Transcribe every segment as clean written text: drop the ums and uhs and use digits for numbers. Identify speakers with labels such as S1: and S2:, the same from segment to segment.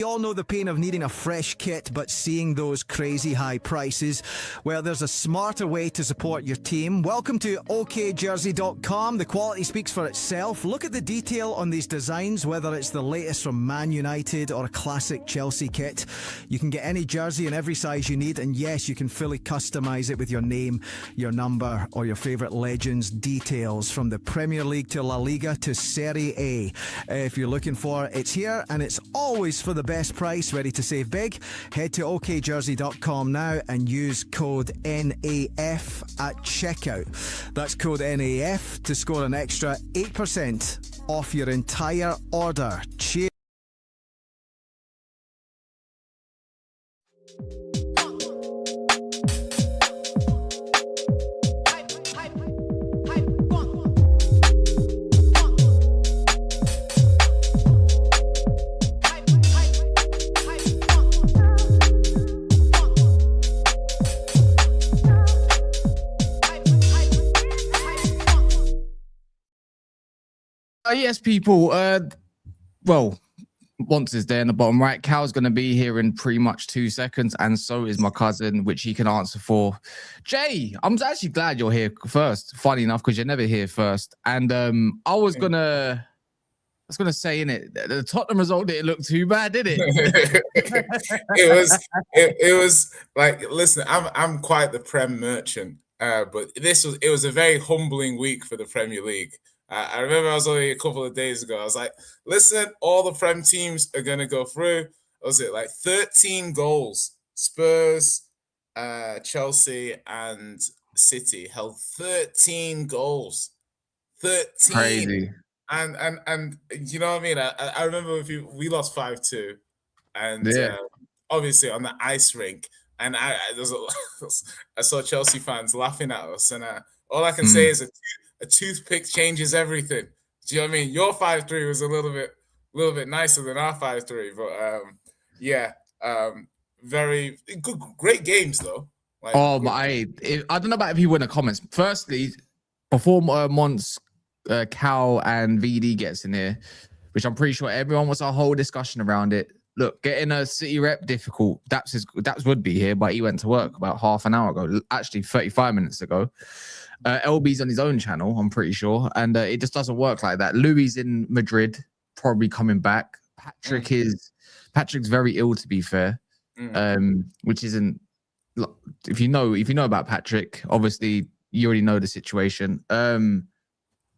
S1: We all know the pain of needing a fresh kit but seeing those crazy high prices. Well, there's a smarter way to support your team. Welcome to okjersey.com. The quality speaks for itself. Look at the detail on these designs, whether it's the latest from Man United or a classic Chelsea kit. You can get any jersey in every size you need, and yes, you can fully customise it with your name, your number, or your favourite legends' details, from the Premier League to La Liga to Serie A. If you're looking for it, it's here, and it's always for the best price. Ready to save big? Head to okjersey.com now and use code NAF at checkout. That's code NAF to score an extra 8% off your entire order. Cheers.
S2: Yes, people. Well, once is there in the bottom right. Cal's going to be here in pretty much 2 seconds, and so is my cousin, which he can answer for. Jay, I'm actually glad you're here first. Funny enough, because you're never here first. And I was gonna say, in it, the Tottenham result didn't look too bad, did it?
S3: it was like, listen, I'm quite the Prem merchant, but it was a very humbling week for the Premier League. I remember I was only a couple of days ago. I was like, listen, all the Prem teams are going to go through. Was it like 13 goals? Spurs, Chelsea, and City held 13 goals. 13.
S2: Crazy.
S3: And you know what I mean? I remember we lost 5-2. And
S2: yeah.
S3: Obviously on the ice rink. And I saw Chelsea fans laughing at us. And all I can say is a toothpick changes everything. Do you know what I mean? Your 5-3 was a little bit nicer than our 5-3, but very good, great games though. Like,
S2: but I don't know about if you win the comments. Firstly, before Mons, Cal, and VD gets in here, which I'm pretty sure everyone wants a whole discussion around it. Look, getting a City rep difficult. Daps would be here, but he went to work about half an hour ago. Actually, 35 minutes ago. LB's on his own channel, I'm pretty sure, and it just doesn't work like that. Louis in Madrid, probably coming back. Patrick's very ill, to be fair, which isn't. If you know about Patrick, obviously you already know the situation. And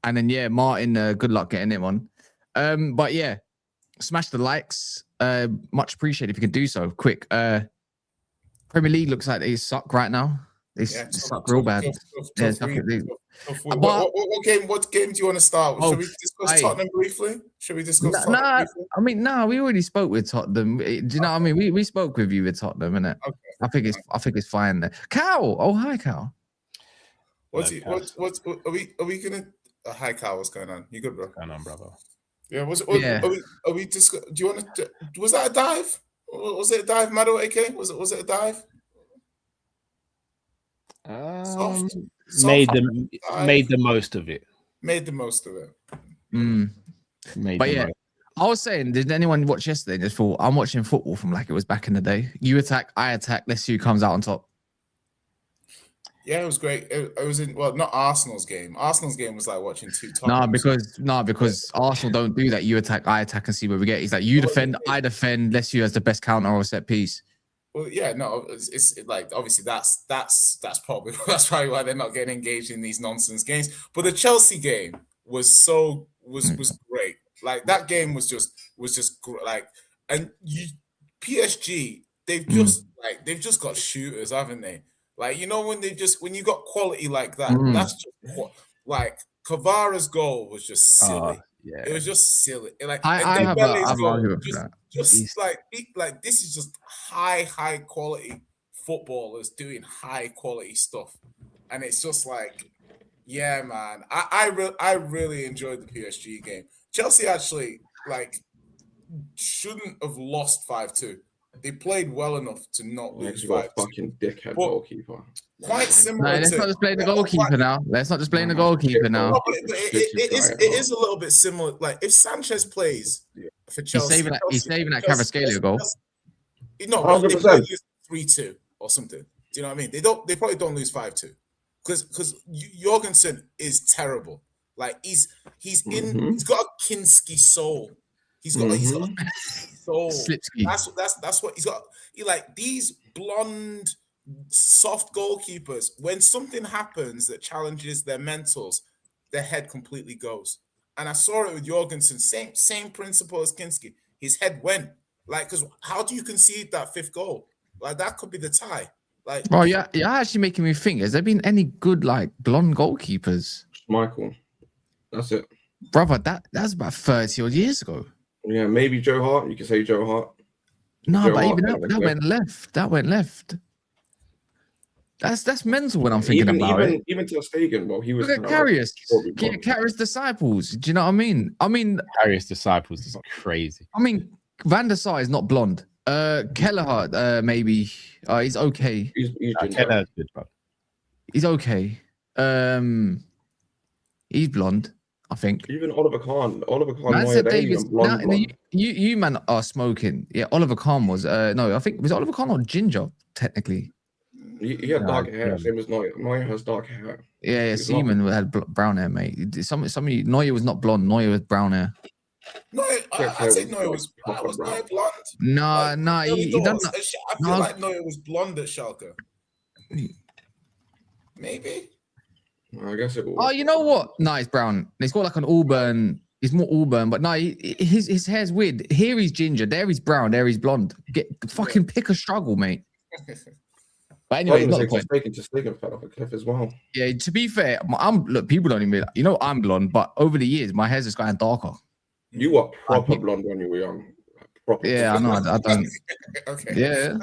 S2: then Martin, good luck getting him on. But yeah, smash the likes, much appreciated if you can do so. Quick, Premier League looks like they suck right now. They suck real bad.
S3: What game do you want to start with? Should we discuss Tottenham briefly?
S2: I mean, we already spoke with Tottenham. Do you know what I mean? We spoke with you with Tottenham, innit? Okay. I think it's fine there. Cal, oh hi Cal.
S3: Are we gonna? Hi Cal, what's going on? You good, bro?
S4: What's going on, brother?
S3: Yeah. Are we just? Do you want to? Was that a dive? Was it a dive, Mado AK? Was it a dive?
S4: Made the most of it.
S3: Made the most of it.
S2: I was saying, did anyone watch yesterday and just thought, I'm watching football from like it was back in the day? You attack, I attack, let's see who comes out on top.
S3: Yeah, it was great. It was not Arsenal's game. Arsenal's game was like watching two top.
S2: Because Arsenal don't do that. You attack, I attack, and see where we get. It's like you defend, I defend, let's see who has the best counter or set piece.
S3: Well, yeah, no, it's like obviously that's probably why they're not getting engaged in these nonsense games. But the Chelsea game was great. Like that game was just like, and PSG they've just got shooters, haven't they? Like, you know, when you got quality like that, that's just like Kvara's goal was just silly.
S2: Yeah.
S3: It was just silly. Like
S2: I have argument for that.
S3: Just like this is just high quality footballers doing high quality stuff, and it's just like, yeah, man. I really enjoyed the PSG game. Chelsea actually shouldn't have lost 5-2. They played well enough to not lose 5-2.
S5: Fucking dickhead goalkeeper.
S3: Quite similar.
S2: Let's not just blame the goalkeeper now. Let's not just blame the goalkeeper now.
S3: It is a little bit similar. Like if Sanchez plays for Chelsea.
S2: He's saving that Kvaratskhelia goal.
S3: No,
S5: 100%.
S3: 3-2 or something. Do you know what I mean? They probably don't lose 5-2 because Jorgensen is terrible. Like he's got a Kinski soul. He's got soul.
S2: Slipsky.
S3: That's what he's got. He like these blonde, soft goalkeepers. When something happens that challenges their mentals, their head completely goes. And I saw it with Jorgensen. Same principle as Kinski. His head went. Like, because how do you concede that 5th goal? Like that could be the tie. Like,
S2: bro, you're actually making me think. Has there been any good like blonde goalkeepers?
S5: Michael. That's it.
S2: Brother, that's about 30 odd years ago.
S5: Yeah, maybe Joe Hart. You can say Joe Hart.
S2: No,
S5: Joe
S2: but
S5: Hart,
S2: even that went left. That went left. That's mental when I'm thinking about it.
S5: Even Ter Stegen, well, he was.
S2: Look at Karius Disciples. Do you know what I mean?
S4: Karius Disciples is crazy.
S2: Van der Sar is not blonde. Kelleher, maybe. He's okay.
S5: He's
S4: Kelleher's good, bro.
S2: He's okay. He's blonde, I think.
S5: Even Oliver Kahn.
S2: Man said Davis. You man are smoking. Yeah, Oliver Kahn was. No, I think was Oliver Kahn or ginger technically.
S5: He had dark hair. Same as Neuer. Neuer has dark hair.
S2: Yeah. Seaman had brown hair, mate. Some Neuer was not blonde. Neuer was brown hair.
S3: No, I think Neuer was Neuer blonde.
S2: No, he doesn't.
S3: I feel like Neuer was blonde at Schalke. Maybe.
S5: I guess it was.
S2: Oh, you know what? No, he's brown. He's got like an auburn. He's more auburn, but no, his hair's weird. Here he's ginger. There he's brown. There he's blonde. Fucking pick a struggle, mate. But anyway, not the point.
S5: Stegen fell off a cliff as well.
S2: Yeah, to be fair, look, people don't even realize, I'm blonde, but over the years, my hair's just gotten darker.
S5: You were proper blonde when you were young. Proper.
S2: Yeah, I know. I don't.
S3: Okay.
S2: Yeah,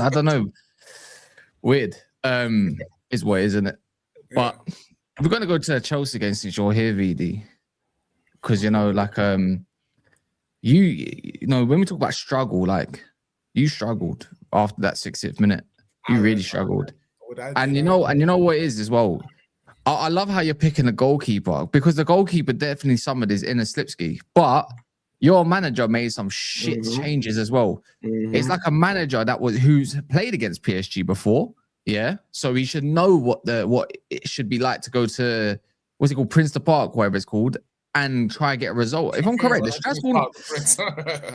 S2: I don't know. Weird. Is what, isn't it? But we're gonna go to Chelsea again since you're here, VD, because when we talk about struggle, like you struggled after that 60th minute. You really struggled, and you know what it is as well. I love how you're picking a goalkeeper because the goalkeeper definitely somebody is in a slipski, but your manager made some shit changes as well. It's like a manager who's played against PSG before, yeah. So he should know what it should be like to go to what's it called, Prince Park, whatever it's called, and try and get a result. If I'm correct, the Strasbourg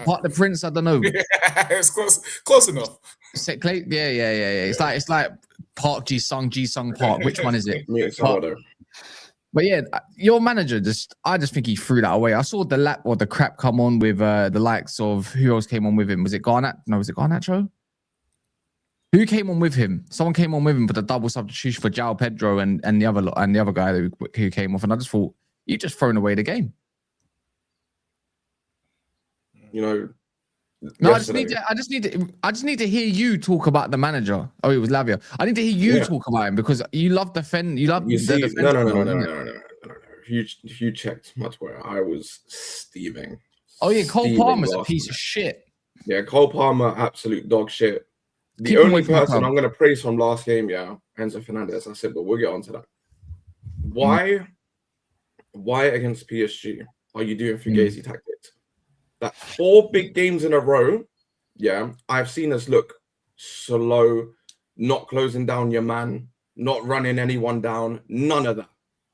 S2: Park the Prince, I don't know.
S3: Yeah, it's close enough.
S2: Yeah. It's like Park Ji-sung Park. Which one is it? But yeah, your manager I just think he threw that away. I saw the crap come on with the likes of who else came on with him? Was it Garnacho? No, was it Garnacho? Who came on with him? Someone came on with him for the double substitution for João Pedro and the other guy who came off. And I just thought, you just thrown away the game.
S5: No,
S2: I just need to hear you talk about the manager. Oh, it was Lavia. I need to hear you talk about him because you love defend. You love
S5: the defense. No. If you checked much where I was steaming.
S2: Oh yeah, Cole Palmer's a piece of shit.
S5: Yeah, Cole Palmer, absolute dog shit. The only person I'm going to praise from last game, Enzo Fernandez. I said, but we'll get on to that. Why against PSG are you doing Fugazi tactics? That 4 big games in a row, I've seen us look slow, not closing down your man, not running anyone down, none of that.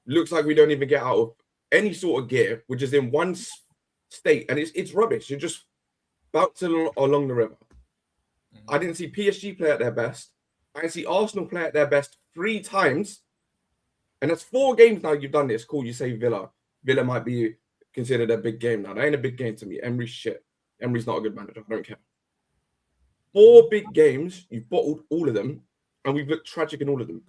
S5: Looks like we don't even get out of any sort of gear, which is in one state, and it's rubbish. You're just bouncing along the river. I didn't see PSG play at their best. I didn't see Arsenal play at their best 3 times. And that's 4 games now you've done this. Cool, you say Villa. Villa might be considered a big game now. That ain't a big game to me. Emery's shit. Emery's not a good manager. I don't care. 4 big games, you've bottled all of them, and we've looked tragic in all of them.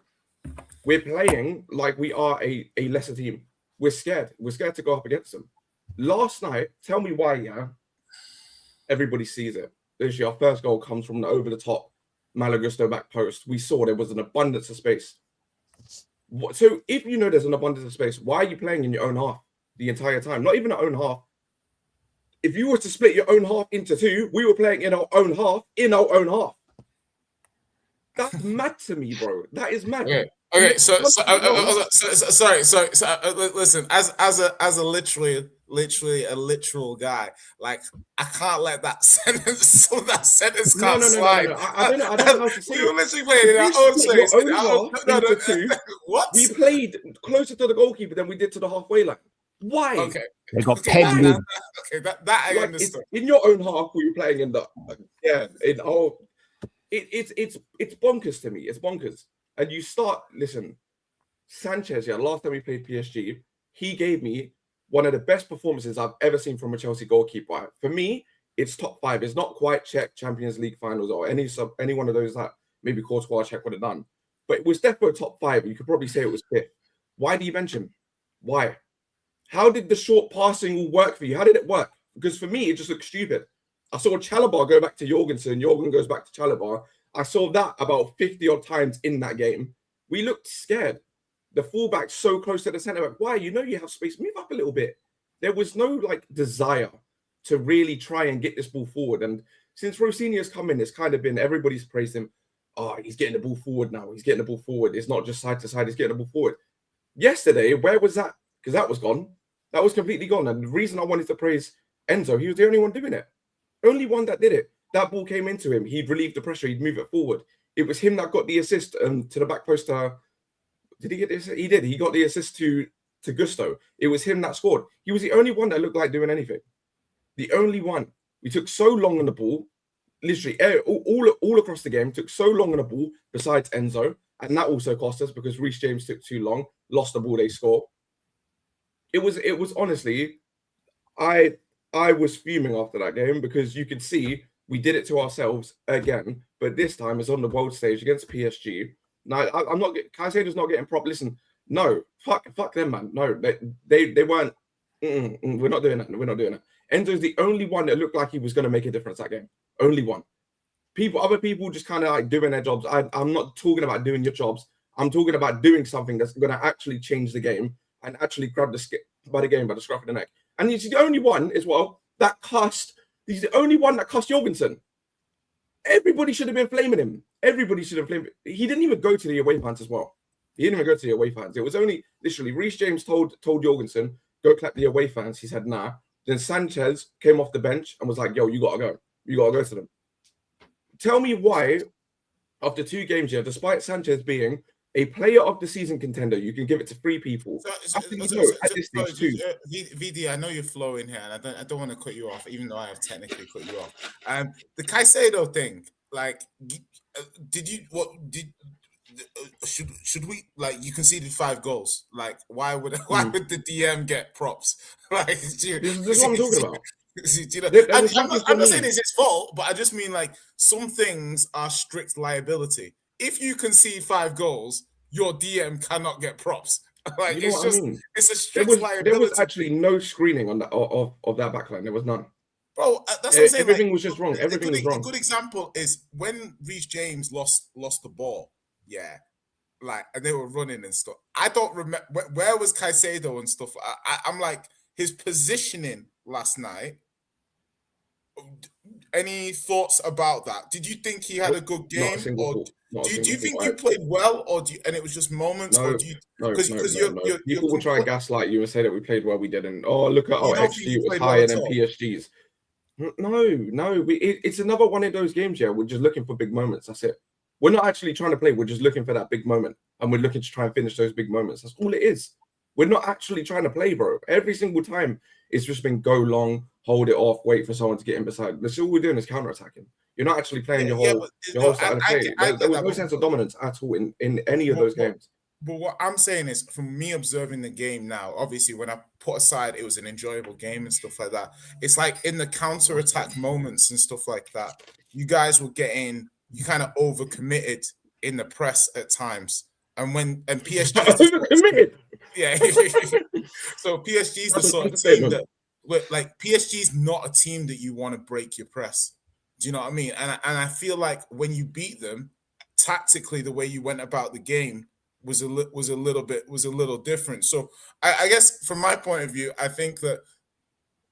S5: We're playing like we are a lesser team. We're scared. We're scared to go up against them. Last night, tell me why, everybody sees it. Literally, our first goal comes from the over-the-top Malagusto back post. We saw there was an abundance of space. So if you know there's an abundance of space, why are you playing in your own half the entire time? Not even our own half. If you were to split your own half into 2, we were playing in our own half. That's mad to me, bro. That is mad.
S3: Okay. So listen, as a literally literally a literal guy. Like, I can't let that sentence
S5: No,
S3: can't
S5: no, no, no,
S3: slide.
S5: no. I don't know. I don't know how to say
S3: We were
S5: it.
S3: literally playing in
S5: If
S3: our
S5: you
S3: own
S5: split
S3: space.
S5: your own half into two,
S3: What?
S5: we played closer to the goalkeeper than we did to the halfway line. Why?
S3: Okay.
S4: They got
S3: Okay,
S4: pegged
S3: that,
S4: in.
S3: okay, that I
S5: Like,
S3: understood.
S5: in your own half, we were playing in the it's bonkers to me. It's bonkers. And you start listen, Sanchez. Yeah, last time we played PSG, he gave me one of the best performances I've ever seen from a Chelsea goalkeeper. For me, it's top 5. It's not quite check Champions League finals or any one of those that maybe Courtois check would have done, but it was definitely top 5. You could probably say it was 5th. Why do you bench him? Why? How did the short passing all work for you? How did it work? Because for me, it just looked stupid. I saw Chalobah go back to Jorgensen. Jorgen goes back to Chalobah. I saw that about 50 odd times in that game. We looked scared. The fullback so close to the centre back. Why? You know you have space. Move up a little bit. There was no like desire to really try and get this ball forward. And since Rosinha's come in, it's kind of been everybody's praised him. Oh, he's getting the ball forward now. He's getting the ball forward. It's not just side to side. He's getting the ball forward. Yesterday, where was that? Because that was gone. That was completely gone. And the reason I wanted to praise Enzo, he was the only one doing it. Only one that did it. That ball came into him. He'd relieve the pressure. He'd move it forward. It was him that got the assist to the back post. Did he get this? He did. He got the assist to Gusto. It was him that scored. He was the only one that looked like doing anything. The only one. We took so long on the ball. Literally, all across the game, took so long on the ball, besides Enzo. And that also cost us because Reece James took too long, lost the ball, they scored. It was honestly, I was fuming after that game because you could see we did it to ourselves again, but this time it's on the world stage against PSG. Now I'm not getting Caicedo's not getting prop. Listen, no, fuck them, man. No, they weren't. We're not doing that. We're not doing that. Enzo's the only one that looked like he was going to make a difference that game. Only one. Other people just kind of like doing their jobs. I'm not talking about doing your jobs. I'm talking about doing something that's going to actually change the game and actually grab the by the scruff of the neck. And he's the only one as well that cussed. He's the only one that cussed Jorgensen. Everybody should have been flaming him. Everybody should have flamed him. He didn't even go to the away fans as well. He didn't even go to the away fans. It was only literally Reece James told Jorgensen, go clap the away fans. He said, nah. Then Sanchez came off the bench and was like, yo, you got to go. You got to go to them. Tell me why, after 2 games here, despite Sanchez being a player of the season contender, you can give it to 3 people.
S3: VD, I know you're flowing here, and I don't want to cut you off, even though I have technically cut you off. The Caicedo thing, like, should we, like, you conceded 5 goals? Like, why would the DM get props? Like,
S5: this is what I'm talking about.
S3: I'm not saying it's his fault, but I just mean like some things are strict liability. If you concede 5 goals, your DM cannot get props. Like,
S5: you know what I mean?
S3: It's a strict liability.
S5: There was actually no screening on that of that backline. There was none.
S3: Bro, that's what I'm saying.
S5: Everything was just wrong. Everything was wrong.
S3: A good example is when Reece James lost the ball. Yeah. Like, and they were running and stuff. I don't remember where was Caicedo and stuff. I'm like, his positioning last night. Any thoughts about that? Did you think he had a good game, or do you think you played well, or and it was just moments, or do you? Because
S5: people will try and gaslight you and say that we played well, we didn't. Oh, look at our XG was higher than PSG's. No, it's another one of those games. Yeah, we're just looking for big moments. That's it. We're not actually trying to play. We're just looking for that big moment, and we're looking to try and finish those big moments. That's all it is. We're not actually trying to play, bro. Every single time, it's just been go long, hold it off, wait for someone to get in beside. That's all we're doing is counter-attacking. You're not actually playing your whole side of play. There was no sense of dominance at all in any of those games.
S3: But what I'm saying is, from me observing the game now, obviously when I put aside it was an enjoyable game and stuff like that, it's like in the counter-attack moments and stuff like that, you guys were getting, you kind of overcommitted in the press at times. And PSG
S5: overcommitted.
S3: Yeah. So PSG's the sort of team that, like, PSG's not a team that you want to break your press. Do you know what I mean? And I feel like when you beat them, tactically, the way you went about the game was a little different. So I guess from my point of view, I think that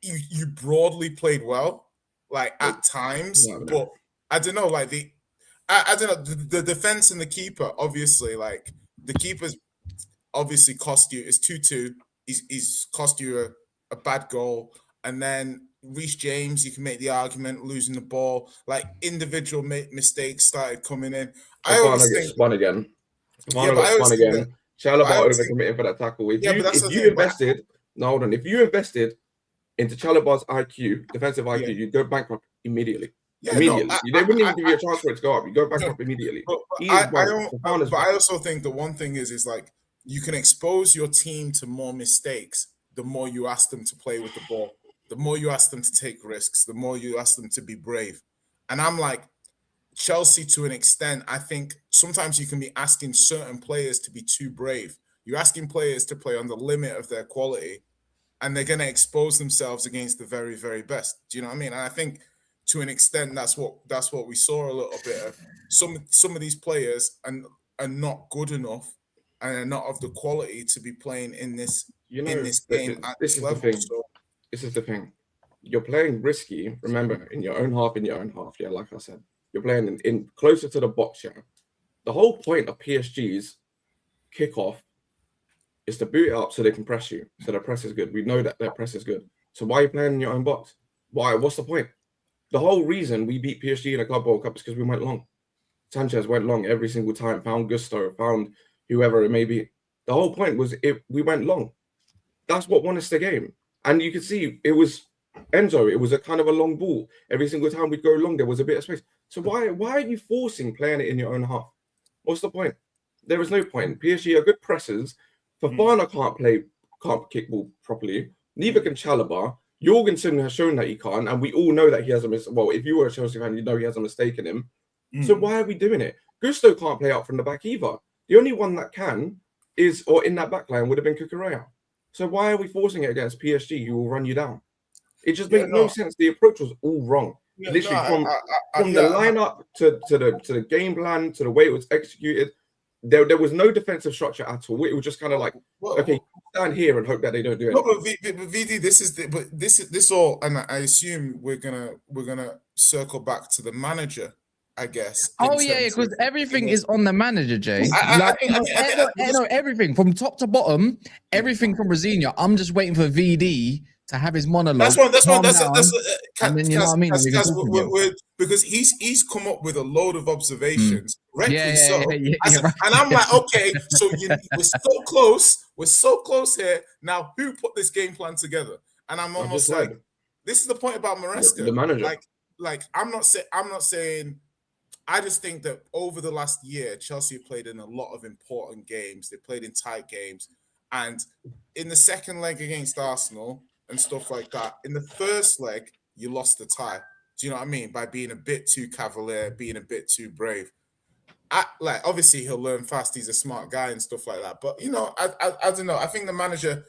S3: you broadly played well, like at times, but I don't know, like I don't know, the defense and the keeper, obviously, like the keeper's obviously cost you. It's 2-2. He's cost you a bad goal, and then Reece James, you can make the argument losing the ball, like individual mistakes started coming in. I always
S5: gets
S3: think,
S5: spun again.
S3: yeah, but I
S5: Got
S3: always
S5: spun
S3: think
S5: again.
S3: that,
S5: Chalobah
S3: I always think,
S5: overcommitting for that tackle. If
S3: yeah, but that's
S5: if
S3: the
S5: you
S3: thing.
S5: invested, no, hold on. If you invested into Chalobah's IQ, defensive IQ,
S3: Yeah.
S5: you'd go bankrupt immediately.
S3: Yeah,
S5: Immediately.
S3: no,
S5: They wouldn't even give you a chance for it to go up. You go bankrupt immediately.
S3: but
S5: He
S3: I
S5: is broke.
S3: don't.
S5: Fofana's
S3: But I
S5: broke.
S3: also think the one thing is like you can expose your team to more mistakes the more you ask them to play with the ball, the more you ask them to take risks, the more you ask them to be brave. And I'm like, Chelsea, to an extent, I think sometimes you can be asking certain players to be too brave. You're asking players to play on the limit of their quality, and they're going to expose themselves against the very, very best. Do you know what I mean? And I think to an extent, that's what we saw a little bit of. Some of these players are not good enough and are not of the quality to be playing in this game at this level. So,
S5: this is the thing. You're playing risky. Remember, in your own half. Yeah, like I said, you're playing in closer to the box. Yeah. The whole point of PSG's kickoff is to boot it up so they can press you. So their press is good. We know that their press is good. So why are you playing in your own box? Why? What's the point? The whole reason we beat PSG in a Club World Cup is because we went long. Sanchez went long every single time, found Gusto, found whoever it may be. The whole point was we went long. That's what won us the game. And you could see it was Enzo. It was a kind of a long ball. Every single time we'd go long, there was a bit of space. So why are you forcing playing it in your own half? What's the point? There is no point. PSG are good pressers. Fofana can't kick ball properly. Neither can Chalobah. Jorgensen has shown that he can't, and we all know that he has a mistake. Well, if you were a Chelsea fan, you know he has a mistake in him. So why are we doing it? Gusto can't play out from the back either. The only one that can or in that back line would have been Cucurella. So why are we forcing it against PSG who will run you down? It just makes no sense. The approach was all wrong. Literally from the lineup to the game plan to the way it was executed. There was no defensive structure at all. It was just kind of like, okay, stand here and hope that they don't do anything.
S3: No, but VD, this all, and I assume we're gonna circle back to the manager, I guess.
S2: Oh yeah, because everything is on the manager, Jay. Everything from top to bottom, everything from Rosina. I'm just waiting for VD to have his monologue.
S3: That's you know what I mean? Because he's come up with a load of observations, and I'm like, okay, so we're so close here. Now, who put this game plan together? And I'm almost like, this is the point about Maresca.
S5: The manager.
S3: Like I'm not saying. I just think that over the last year, Chelsea played in a lot of important games. They played in tight games, and in the second leg against Arsenal and stuff like that. In the first leg, you lost the tie. Do you know what I mean? By being a bit too cavalier, being a bit too brave. Obviously he'll learn fast. He's a smart guy and stuff like that. But I don't know. I think the manager,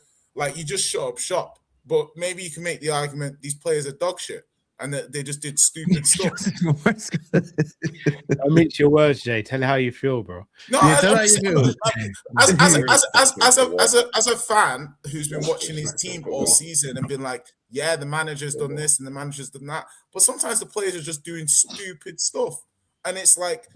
S3: you just shut up shop. But maybe you can make the argument these players are dog shit and that they just did stupid stuff.
S6: I mean, your words, Jay. Tell how you feel, bro.
S3: No, as a fan who's been watching his team all season and been like, yeah, the manager's done this and the manager's done that, but sometimes the players are just doing stupid stuff, and it's like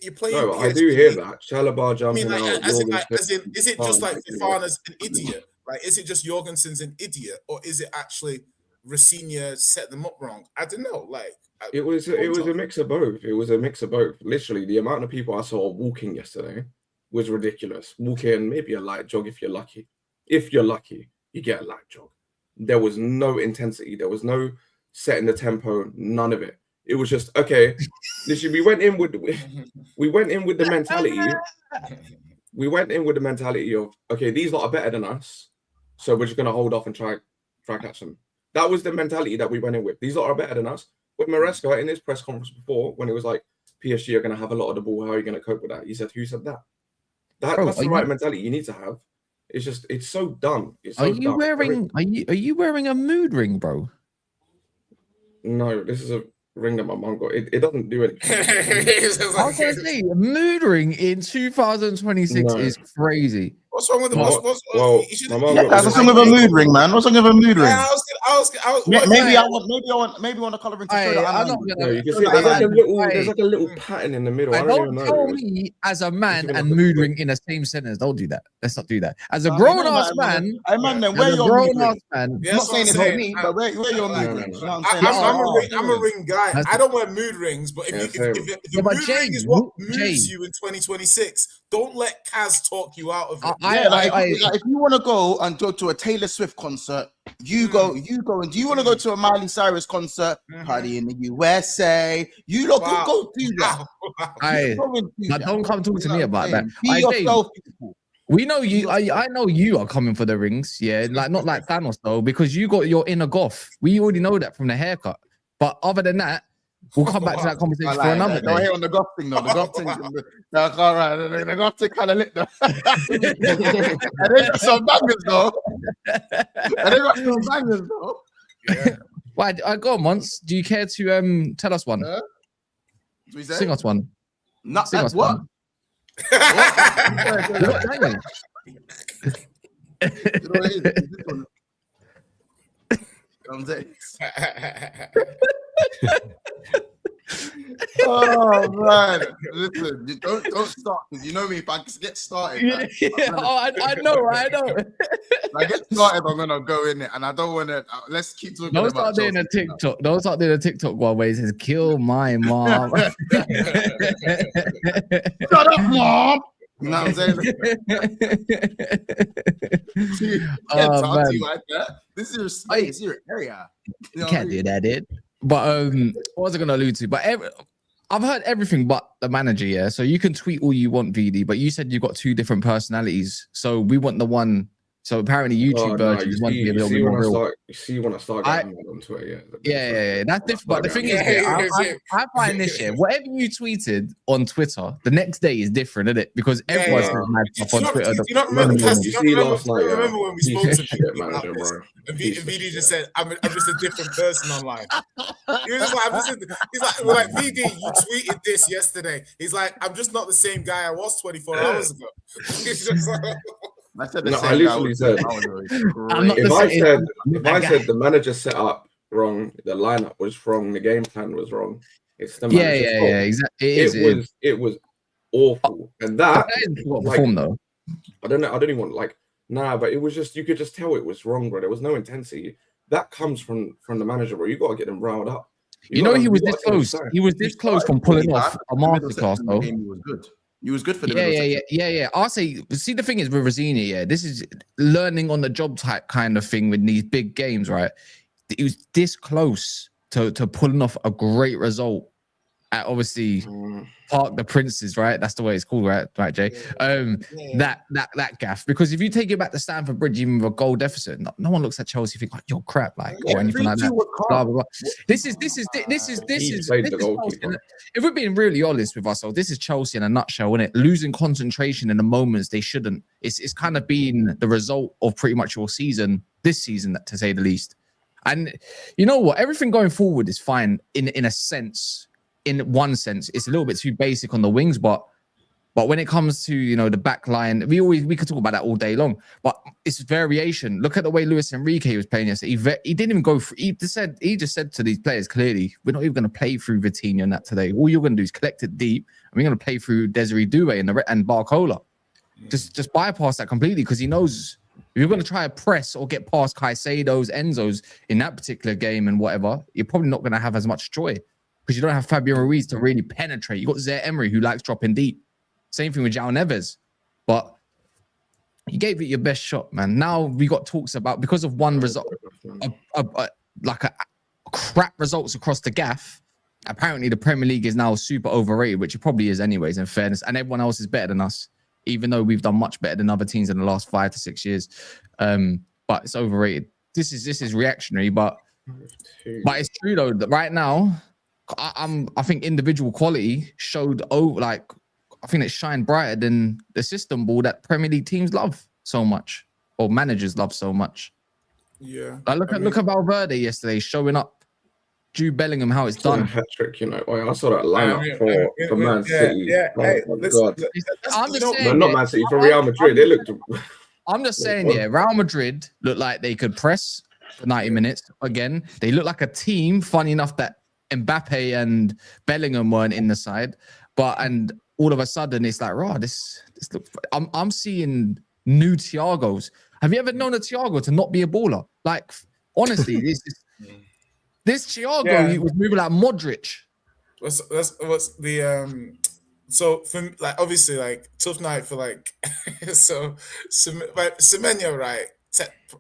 S3: you're playing.
S5: No, I do hear that. Chalobah jumping out.
S3: Is it just like Fofana's an idiot? Like, is it just Jorgensen's an idiot, or is it actually Rosina set them up wrong? I don't know.
S5: It was a mix of both. It was a mix of both. Literally, the amount of people I saw walking yesterday was ridiculous. Walking, maybe a light jog if you're lucky. If you're lucky, you get a light jog. There was no intensity. There was no setting the tempo. None of it. It was just okay. Literally, we went in with the mentality. We went in with the mentality of okay, these lot are better than us, so we're just gonna hold off and try catch them. That was the mentality that we went in with. These lot are better than us. With Maresca in his press conference before, when it was like PSG are going to have a lot of the ball, how are you going to cope with that? He said, "Who said that?" That's the right mentality you need to have. It's so dumb.
S2: Are you wearing a mood ring, bro?
S5: No, this is a ring that my mum got. It doesn't do anything.
S2: I was going to say, a mood ring in 2026 is crazy.
S3: What's wrong with the
S5: Well,
S3: you should,
S5: my mum
S7: Yeah,
S5: got
S7: that's
S5: me
S7: a song of a mood ring, man. What's song of a mood ring?
S3: Yeah,
S7: Maybe I want the coloring to show that
S2: I'm
S7: I'm
S2: not
S5: No,
S2: gonna.
S5: you can see there's like a little pattern in the middle. I
S2: And
S5: don't
S2: don't
S5: even know.
S2: tell me as a man
S5: even
S2: and
S5: like a
S2: mood
S5: foot.
S2: ring in the same sentence. Don't do that. Let's not do that. As a
S7: No,
S2: grown
S7: no,
S2: ass
S7: man,
S2: man,
S7: I man, then wear
S2: as a
S7: your mood
S2: grown ass
S7: ring.
S2: man,
S3: Yeah,
S7: I'm not
S3: that's what
S7: saying
S3: I'm
S7: it's
S3: saying.
S7: for me, but wear your mood
S5: no,
S7: ring.
S5: no.
S7: You know what I'm saying?
S3: I'm a ring guy.
S2: That's-
S3: I don't wear mood rings, but if
S5: Yeah,
S3: the
S2: Yeah, but
S3: mood
S2: Jay,
S3: ring is what
S2: Jay.
S3: moves you in 2026, don't let Kaz talk you out of it.
S7: Yeah, like if you want to go and go to a Taylor Swift concert, you go and do you want to go to a Miley Cyrus concert, party in the USA? You lot go do that. Go and do
S2: Now
S7: that.
S2: don't come talk to
S7: You
S2: me
S7: know
S2: about
S7: what
S2: that.
S7: I'm saying? Be yourself, people.
S2: We know you. I know you are coming for the rings. Yeah, like not like Thanos though, because you got your inner goth. We already know that from the haircut. But other than that, we'll come back to that conversation for another
S7: Don't
S2: day.
S7: hate on the goth thing though. The goth thing, the goth thing kind of lit though. And they got some bangers though.
S3: Yeah.
S2: Why? Go on, Mons. Do you care to tell us one? Sing us one.
S7: Not
S2: Sing
S7: that's
S2: us
S7: what.
S2: one. Hang on.
S7: You know what it is? This one. I'm saying. Oh man, listen, you don't start because you know me. If I get started, man,
S2: I know.
S7: if I get started, I'm gonna go in it, and I don't want to. Let's keep talking
S2: Don't
S7: about
S2: start doing a
S7: Chelsea.
S2: TikTok. Don't start doing a TikTok one where it says "kill my mom."
S7: Shut up, mom. You know what I'm saying?
S2: Man.
S7: Like that. This is your space, your area. You know
S2: Can't do that, dude. But what was I gonna allude to? But I've heard everything but the manager, yeah. So you can tweet all you want, VD, but you said you've got two different personalities. So we want the one. So apparently YouTube version is one to be a little bit more real.
S5: You see when I start getting mad on Twitter,
S2: Yeah. That's different. But the thing is, I find this year, whatever you tweeted on Twitter, the next day is different, isn't it? Because everyone says mad stuff on Twitter.
S3: Do you not remember when we spoke to
S5: shit manager, bro?
S3: And VD just said, I'm just a different person online. He was just like, he's like, VD, you tweeted this yesterday. He's like, I'm just not the same guy I was 24 hours ago. He's just like,
S7: I said
S5: I literally said, if I said the manager set up wrong, the lineup was wrong, the game plan was wrong, it's the manager's fault.
S2: Exactly.
S5: It was awful, and that
S2: like, form though.
S5: I don't even want but it was just you could just tell it was wrong, bro. There was no intensity. That comes from the manager, bro. You got to get them riled up.
S2: He was this close. He was this close from pulling off a masterclass though.
S7: He was good. He was good for the
S2: yeah. I'll say, see, the thing is with Rosini, this is learning on the job type kind of thing with these big games, right? He was this close to pulling off a great result at obviously Park the Princes, right? That's the way it's called, right, Jay? That gaff. Because if you take it back to Stamford Bridge, even with a goal deficit, no one looks at Chelsea think, you're crap, or anything like that. Blah, blah, blah. This is. If we're being really honest with ourselves, this is Chelsea in a nutshell, isn't it? Losing concentration in the moments they shouldn't. It's kind of been the result of pretty much your season, this season, to say the least. And you know what? Everything going forward is fine in a sense. In one sense, it's a little bit too basic on the wings, but when it comes to the back line, we could talk about that all day long. But it's variation. Look at the way Luis Enrique was playing yesterday. He didn't even go through. He just said to these players clearly, we're not even going to play through Vitinha and that today. All you're going to do is collect it deep, and we're going to play through Desiree Doué and Barcola. Just bypass that completely because he knows if you're going to try to press or get past Caicedo's, Enzo's in that particular game and whatever, you're probably not going to have as much joy. Because you don't have Fabio Ruiz to really penetrate. You got Zaire Emery who likes dropping deep. Same thing with João Neves. But you gave it your best shot, man. Now we got talks about, because of one result, crap results across the gaff. Apparently the Premier League is now super overrated, which it probably is anyways, in fairness. And everyone else is better than us, even though we've done much better than other teams in the last 5 to 6 years. But it's overrated. This is reactionary, but it's true though that right now, I think individual quality showed I think it shined brighter than the system ball that Premier League teams love so much, or managers love so much.
S3: Yeah.
S2: Look at Valverde yesterday showing up Jude Bellingham how it's
S5: Done
S2: done.
S5: hat trick, you know. I saw that lineup for Man City.
S3: Yeah.
S5: Oh
S3: Hey,
S5: my
S3: listen,
S5: God.
S2: I'm just
S5: No,
S2: saying,
S5: not
S2: yeah,
S5: Man City, for Real Madrid. They looked.
S2: I'm just saying, yeah, Real Madrid looked like they could press for 90 minutes. Again, they look like a team. Funny enough that Mbappé and Bellingham weren't in the side, and all of a sudden it's like, raw. This look. I'm seeing new Thiagos. Have you ever known a Thiago to not be a baller? Like, honestly, this Thiago he was moving like Modric.
S3: What's the so for me, like obviously like tough night for like so Semenyo, right?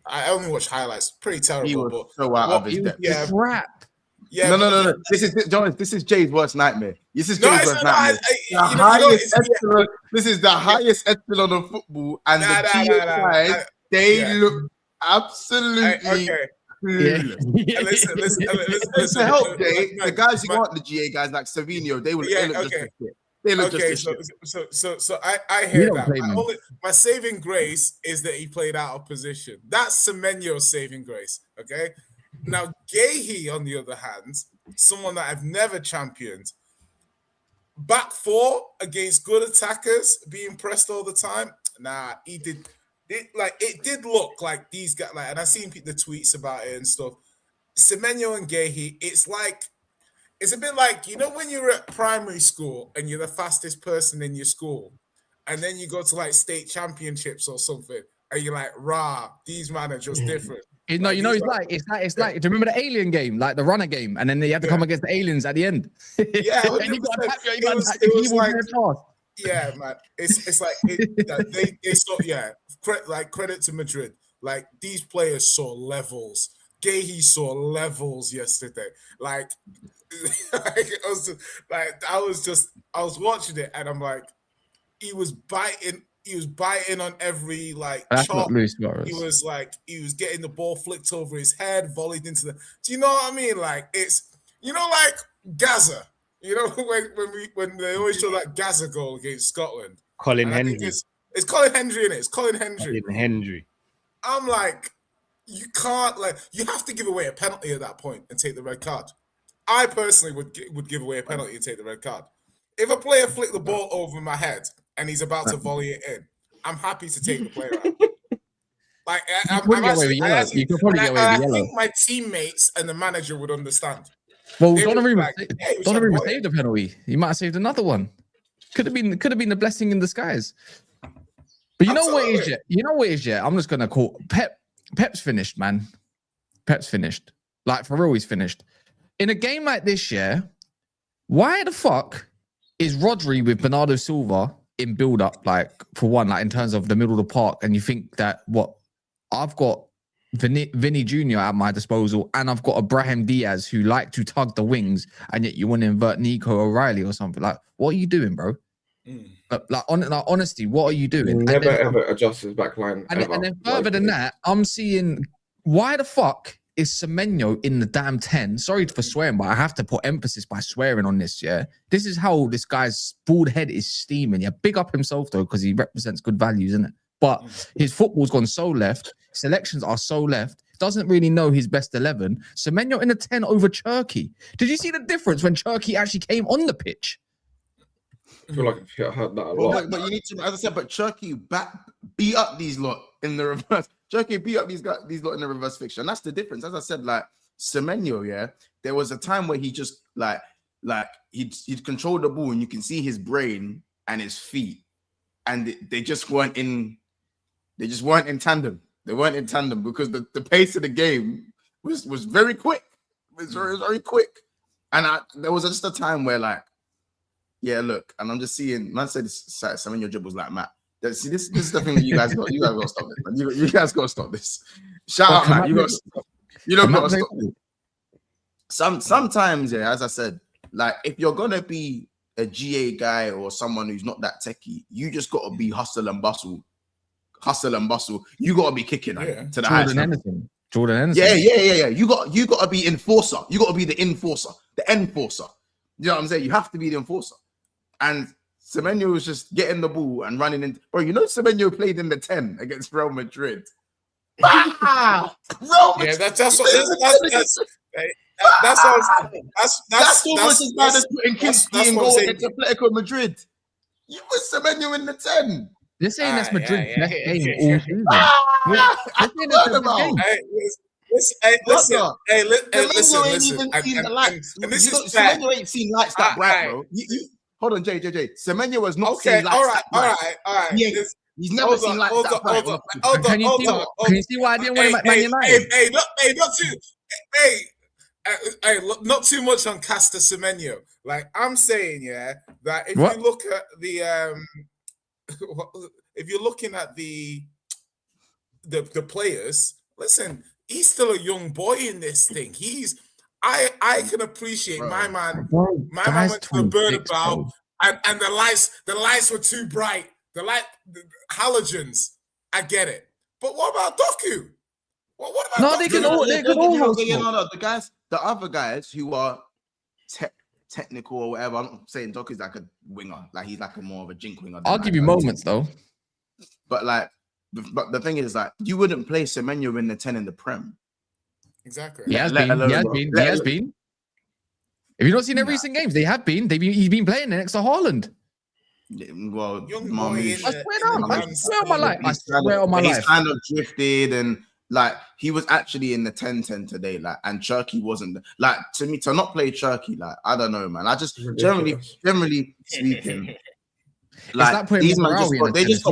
S3: I only watch highlights, pretty terrible.
S7: He was
S3: but
S7: so out of his depth.
S3: yeah,
S2: Crap.
S3: yeah.
S7: No. This is Jay's worst nightmare. This is Jay's worst nightmare. This is the highest echelon of football, and the GA guys, they look absolutely. Listen. To help, Jay, the guys who aren't the GA guys like Savinho, they look just shit. They look just shit.
S3: So I hear that. My saving grace is that he played out of position. That's Semenyo's saving grace. Okay. Now Guehi, on the other hand, someone that I've never championed. Back four against good attackers, being pressed all the time. Nah, he did. It did look like these guys. Like, and I've seen the tweets about it and stuff. Semenyo and Guehi, it's a bit like, you know, when you're at primary school and you're the fastest person in your school, and then you go to like state championships or something, and you're like, rah, these men are just different.
S2: It's like, do you remember the alien game, like the runner game, and then you had to come against the aliens at the end?
S3: Yeah, yeah, man. It's like they saw, credit to Madrid. Like, these players saw levels. Guehi saw levels yesterday. I was watching it and I'm like, he was biting on every chop. He was getting the ball flicked over his head, volleyed into the. Do you know what I mean? Like, it's, like Gaza. You know, when they always show that Gaza goal against Scotland.
S6: Colin Hendry.
S3: It's Colin Hendry in it. It's Colin Hendry.
S6: Colin Hendry.
S3: I'm like, you can't, you have to give away a penalty at that point and take the red card. I personally would give away a penalty and take the red card. If a player flicked the ball over my head and he's about to volley it in, I'm happy to take the player out. I think my teammates and the manager would understand.
S2: Well, Donnarumma saved a penalty. He might have saved another one. Could have been a blessing in disguise. But you know what it is yet? I'm just gonna call Pep's finished, man. Pep's finished. Like, for real, he's finished. In a game like this, why the fuck is Rodri with Bernardo Silva in build-up, for one, in terms of the middle of the park, and you think that, I've got Vinny Jr. at my disposal, and I've got a Brahim Diaz who like to tug the wings, and yet you want to invert Nico O'Reilly or something. What are you doing, bro? Honestly, what are you doing?
S5: Never ever adjust his back line.
S2: And then further than that, I'm seeing, why the fuck is Semenyo in the damn 10? Sorry for swearing, but I have to put emphasis by swearing on this, yeah? This is how this guy's bald head is steaming. Yeah, big up himself, though, because he represents good values, isn't it? But his football's gone so left. Selections are so left. Doesn't really know his best 11. Semenyo in the 10 over Cherki. Did you see the difference when Cherki actually came on the pitch?
S5: I feel like I've heard that a lot.
S7: But you need to, as I said, Cherki beat up these lot in the reverse. Cherki beat up these lot in the reverse fixture. And that's the difference. As I said, Semenyo, there was a time where he just, he'd control the ball and you can see his brain and his feet. And they just weren't in tandem. They weren't in tandem because the pace of the game was very quick. It was very quick. And there was just a time where look, and I'm just seeing, man said Semenyo dribbles like Matt. See, this is the thing that you guys got to stop this, man. You guys got to stop this. Shout out, Matt. You got to stop this. Sometimes, as I said, if you're gonna be a GA guy or someone who's not that techie, you just got to be hustle and bustle. You got to be kicking to the highest.
S2: Jordan Henderson.
S7: Yeah. You got to be enforcer. You got to be the enforcer, the enforcer. You know what I'm saying? You have to be the enforcer. And Semenyo was just getting the ball and running in. Bro, Semenyo played in the 10 against Real Madrid. Real Madrid.
S3: Yeah, That's what I'm saying.
S7: That's almost as bad as putting
S3: that's
S7: Kinski in
S3: what I'm
S7: goal
S3: saying.
S7: against Atletico Madrid. You put Semenyo in the 10.
S2: They're saying that's Madrid's
S3: yeah,
S2: best
S3: yeah,
S2: game
S3: yeah.
S2: all season.
S7: At
S2: They're saying that's their best
S7: Bernabeu.
S2: game.
S3: Listen.
S7: Semenyo ain't
S3: Listen.
S7: even seen the lights.
S3: And this is fair.
S7: Semenyo ain't seen lights that bright, bro. Hold on, JJ. Semenyo has not seen lights that bright.
S3: All right.
S7: Yeah, he's never seen lights that bright.
S2: Can you see why I didn't want him at Man United?
S3: Not too much on Casta Semenyo. Like I'm saying, that if
S2: What?
S3: you look at the if you're looking at the players, listen, he's still a young boy in this thing. I can appreciate my man went to the Bernabeu and the lights were too bright. The halogens. I get it. But what about Doku? What about
S2: No,
S3: Doku?
S2: they can all host.
S7: No, the other guys who are technical or whatever. I'm not saying Doku's like a winger, like he's like a more of a jink winger.
S2: I'll give you moments though.
S7: But the thing is, like, you wouldn't play Semenyo in the 10 in the Prem.
S3: Exactly.
S2: He has been. Have you not seen their recent games? They have been. He's been playing next to Haaland.
S7: Well,
S3: Young boy in
S2: I swear on my life. I swear on my life.
S7: He's kind of drifted and like he was actually in the 10-10 today, like, and Cherky wasn't like, to me, to not play Cherky, like, I don't know, man. I just generally speaking, like these men they just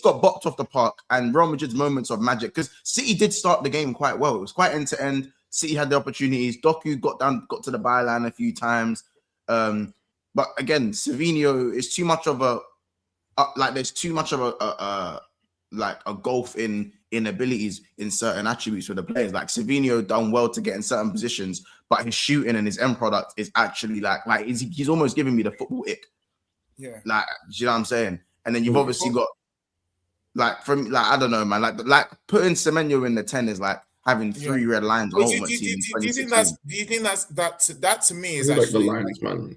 S7: got boxed off the park, and Real Madrid's moments of magic, because City did start the game quite well. It was quite end to end. City had the opportunities. Doku got to the byline a few times. But again, Savinho is too much of a there's too much of a gulf in abilities in certain attributes for the players. Like Savinho done well to get in certain positions, but his shooting and his end product is actually he's almost giving me the football ick.
S3: Yeah.
S7: Like, you know what I'm saying? And then you've obviously got I don't know, man. Like putting Semenyo in the 10 is like having 3 red lines.
S3: Do you think that to me is actually
S5: like the lines, man?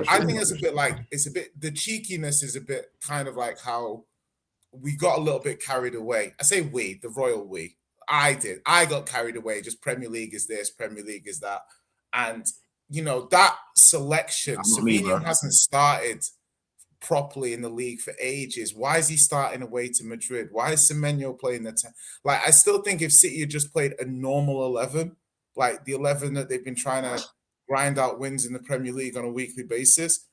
S3: I think it's a bit the cheekiness is a bit kind of like how we got a little bit carried away. I say we, the royal we. I did. I got carried away. Just Premier League is this, Premier League is that, and that selection. Savinho hasn't started properly in the league for ages. Why is he starting away to Madrid? Why is Semenyo playing the 10? Like, I still think if City had just played a normal 11, like the 11 that they've been trying to grind out wins in the Premier League on a weekly basis,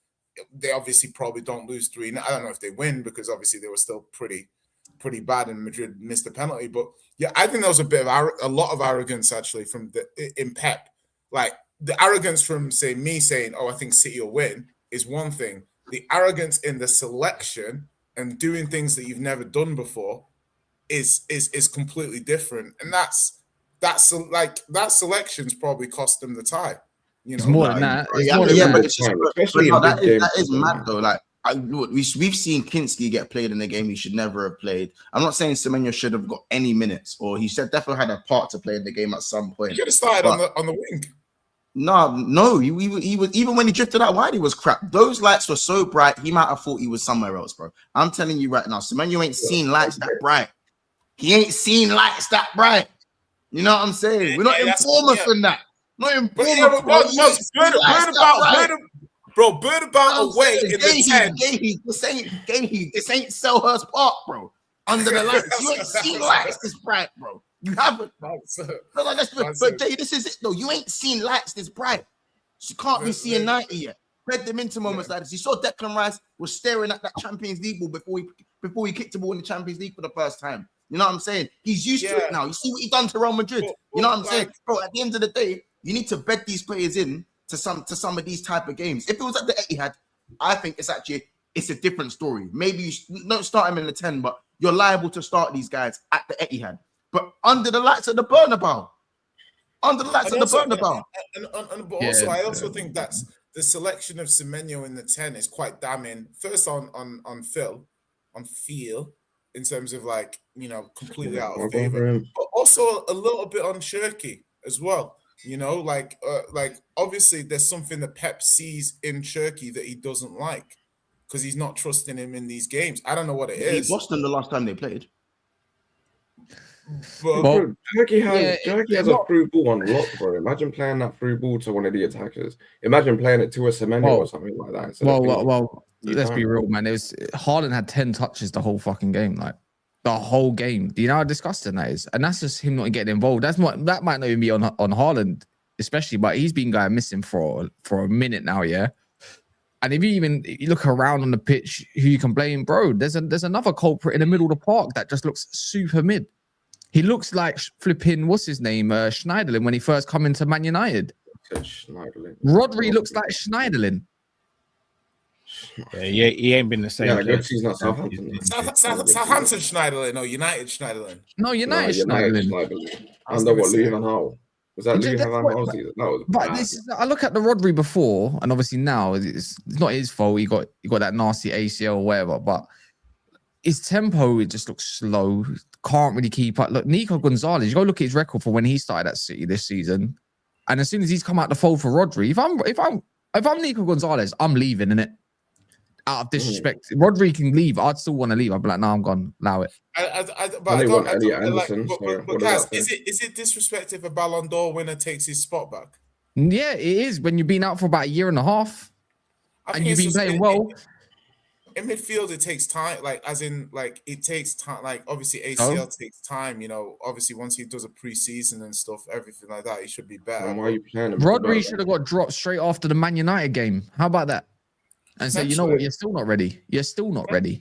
S3: they obviously probably don't lose 3. I don't know if they win, because obviously they were still pretty bad and Madrid missed a penalty. But yeah, I think there was a lot of arrogance actually in Pep. Like the arrogance from me saying, "Oh, I think City will win," is one thing. The arrogance in the selection and doing things that you've never done before is completely different. And that selection's probably cost them the tie.
S2: It's more than that.
S7: But that is mad though. Like we've seen Kinski get played in a game he should never have played. I'm not saying Semenyo should have got any minutes, or he should definitely had a part to play in the game at some point.
S3: He could have started on the wing.
S7: No, he was, even when he drifted out wide, he was crap. Those lights were so bright, he might have thought he was somewhere else, bro. I'm telling you right now, Semenyo ain't seen lights that bright. He ain't seen lights that bright. You know what I'm saying? We're not informers in that. Not informers.
S3: Bird about away in the 10.
S7: This ain't Selhurst Park, bro. Under the lights, you ain't seen lights this bright, bro. You haven't. But Jay, this is it though. You ain't seen lights this bright. You can't be seeing 90 yet. Read them into moments like this. You saw Declan Rice was staring at that Champions League ball before he kicked the ball in the Champions League for the first time. You know what I'm saying? He's used to it now. You see what he done to Real Madrid. You know what I'm saying, bro? At the end of the day, you need to bed these players in to some of these type of games. If it was at the Etihad, I think it's a different story. Maybe you don't start him in the 10, but you're liable to start these guys at the Etihad. But under the lights of the Bernabeu.
S3: But also, I also think that's the selection of Semenyo in the 10 is quite damning. First on feel, in terms of completely out of favor, but also a little bit on Cherky as well. Obviously there's something that Pep sees in Cherky that he doesn't like, because he's not trusting him in these games. I don't know what it is.
S7: He lost them the last time they played.
S3: But,
S2: Well,
S5: Turkey has
S2: there's
S5: a
S2: not-
S5: through ball on lock, bro. Imagine playing that through ball to one of the attackers. Imagine playing it to a Semenyo or something like that. instead of thinking, you
S2: let's be
S5: can't.
S2: real, man. Haaland had 10 touches the whole fucking game, like the whole game. Do you know how disgusting that is? And that's just him not getting involved. That might not even be on Haaland, especially, but he's been going missing for a minute now, yeah. And if you look around on the pitch, who you can blame, bro? There's another culprit in the middle of the park that just looks super mid. He looks like flipping, what's his name, Schneiderlin when he first come into Man United. Rodri looks like Schneiderlin.
S6: Yeah, he ain't been the same.
S5: Yeah, good season at Southampton.
S3: Southampton Schneiderlin or United Schneiderlin?
S2: No, United Schneiderlin.
S5: Under what, Louis van Gaal? Was that Louis van Gaal season? That was
S2: But
S5: bad.
S2: I look at the Rodri before, and obviously now it's not his fault. He got that nasty ACL or whatever, but his tempo, it just looks slow. Can't really keep up. Look, Nico Gonzalez, you go look at his record for when he started at City this season, and as soon as he's come out the fold for Rodri, if I'm Nico Gonzalez, I'm leaving, innit? Out of disrespect, Rodri can leave. I'd still want to leave. I'd be like, no, I'm gone. Allow it.
S3: Is it disrespect if a Ballon d'Or winner takes his spot back?
S2: Yeah, it is. When you've been out for about a year and a half, and you've been playing well.
S3: In midfield, it takes time. It takes time. Like, obviously, ACL takes time. You know, obviously, once he does a preseason and stuff, everything like that, he should be better.
S5: Why are you playing him?
S2: Rodri should have got dropped straight after the Man United game. How about that? And say, you know what, you're still not ready. You're still not ready.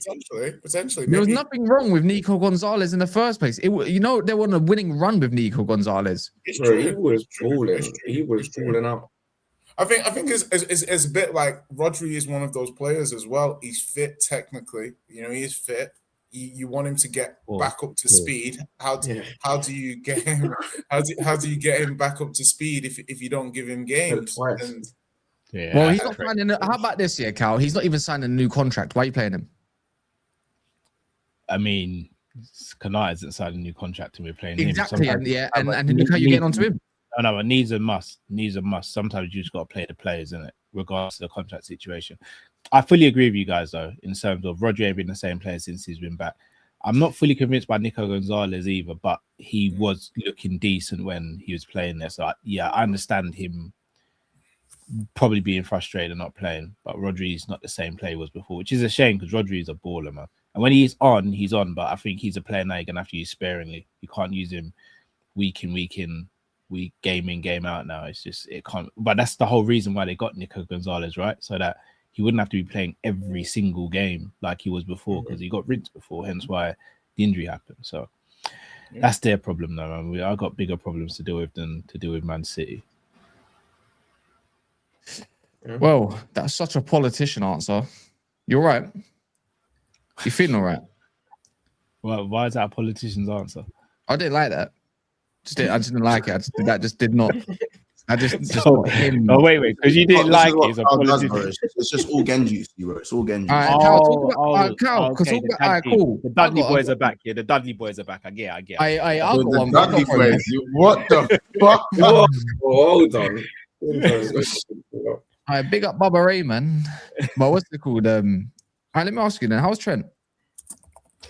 S3: Potentially.
S2: There was nothing wrong with Nico Gonzalez in the first place. They were on a winning run with Nico Gonzalez.
S5: Bro, he was balling. He was balling out.
S3: I think it's a bit like Rodri is one of those players as well. He's fit technically. You know, he is fit. You want him to get back up to speed. How do you get him? How do you get him back up to speed if you don't give him games?
S6: Yeah,
S2: well, he's not signing. How about this year, Cal? He's not even signing a new contract. Why are you playing him?
S6: I mean, Kanata isn't signing a new contract, and we're playing him.
S2: Exactly, and look how you get onto him.
S6: No, but needs a must. Sometimes you just got to play the players, in it, regardless of the contract situation. I fully agree with you guys, though, in terms of Rodri ain't been the same player since he's been back. I'm not fully convinced by Nico Gonzalez either, but he was looking decent when he was playing there. So, I understand him probably being frustrated and not playing, but Rodri's not the same player he was before, which is a shame because Rodri is a baller, man. And when he's on, but I think he's a player now you're gonna have to use sparingly. You can't use him week in, game in, game out now. It's just it can't. But that's the whole reason why they got Nico Gonzalez, right? So that he wouldn't have to be playing every single game like he was before because he got rinsed before, hence why the injury happened. So that's their problem now, man. I got bigger problems to deal with than to deal with Man City.
S2: Well, that's such a politician answer. You're right. You feeling all right?
S6: Well, why is that a politician's answer?
S2: I didn't like that. I just didn't like it. I just did not. I just
S6: not him. Oh, wait, because you didn't like it.
S7: It's just all Genji, bro. It's all Genji.
S2: All right, Cal, talk about cool.
S6: The Dudley boys are back here. The Dudley boys are back. I get it.
S2: I got one.
S7: Dudley boys. What the fuck?
S5: Hold on.
S2: All right, big up Bubba Ray, man. But what's it called? All right, let me ask you then. How's Trent?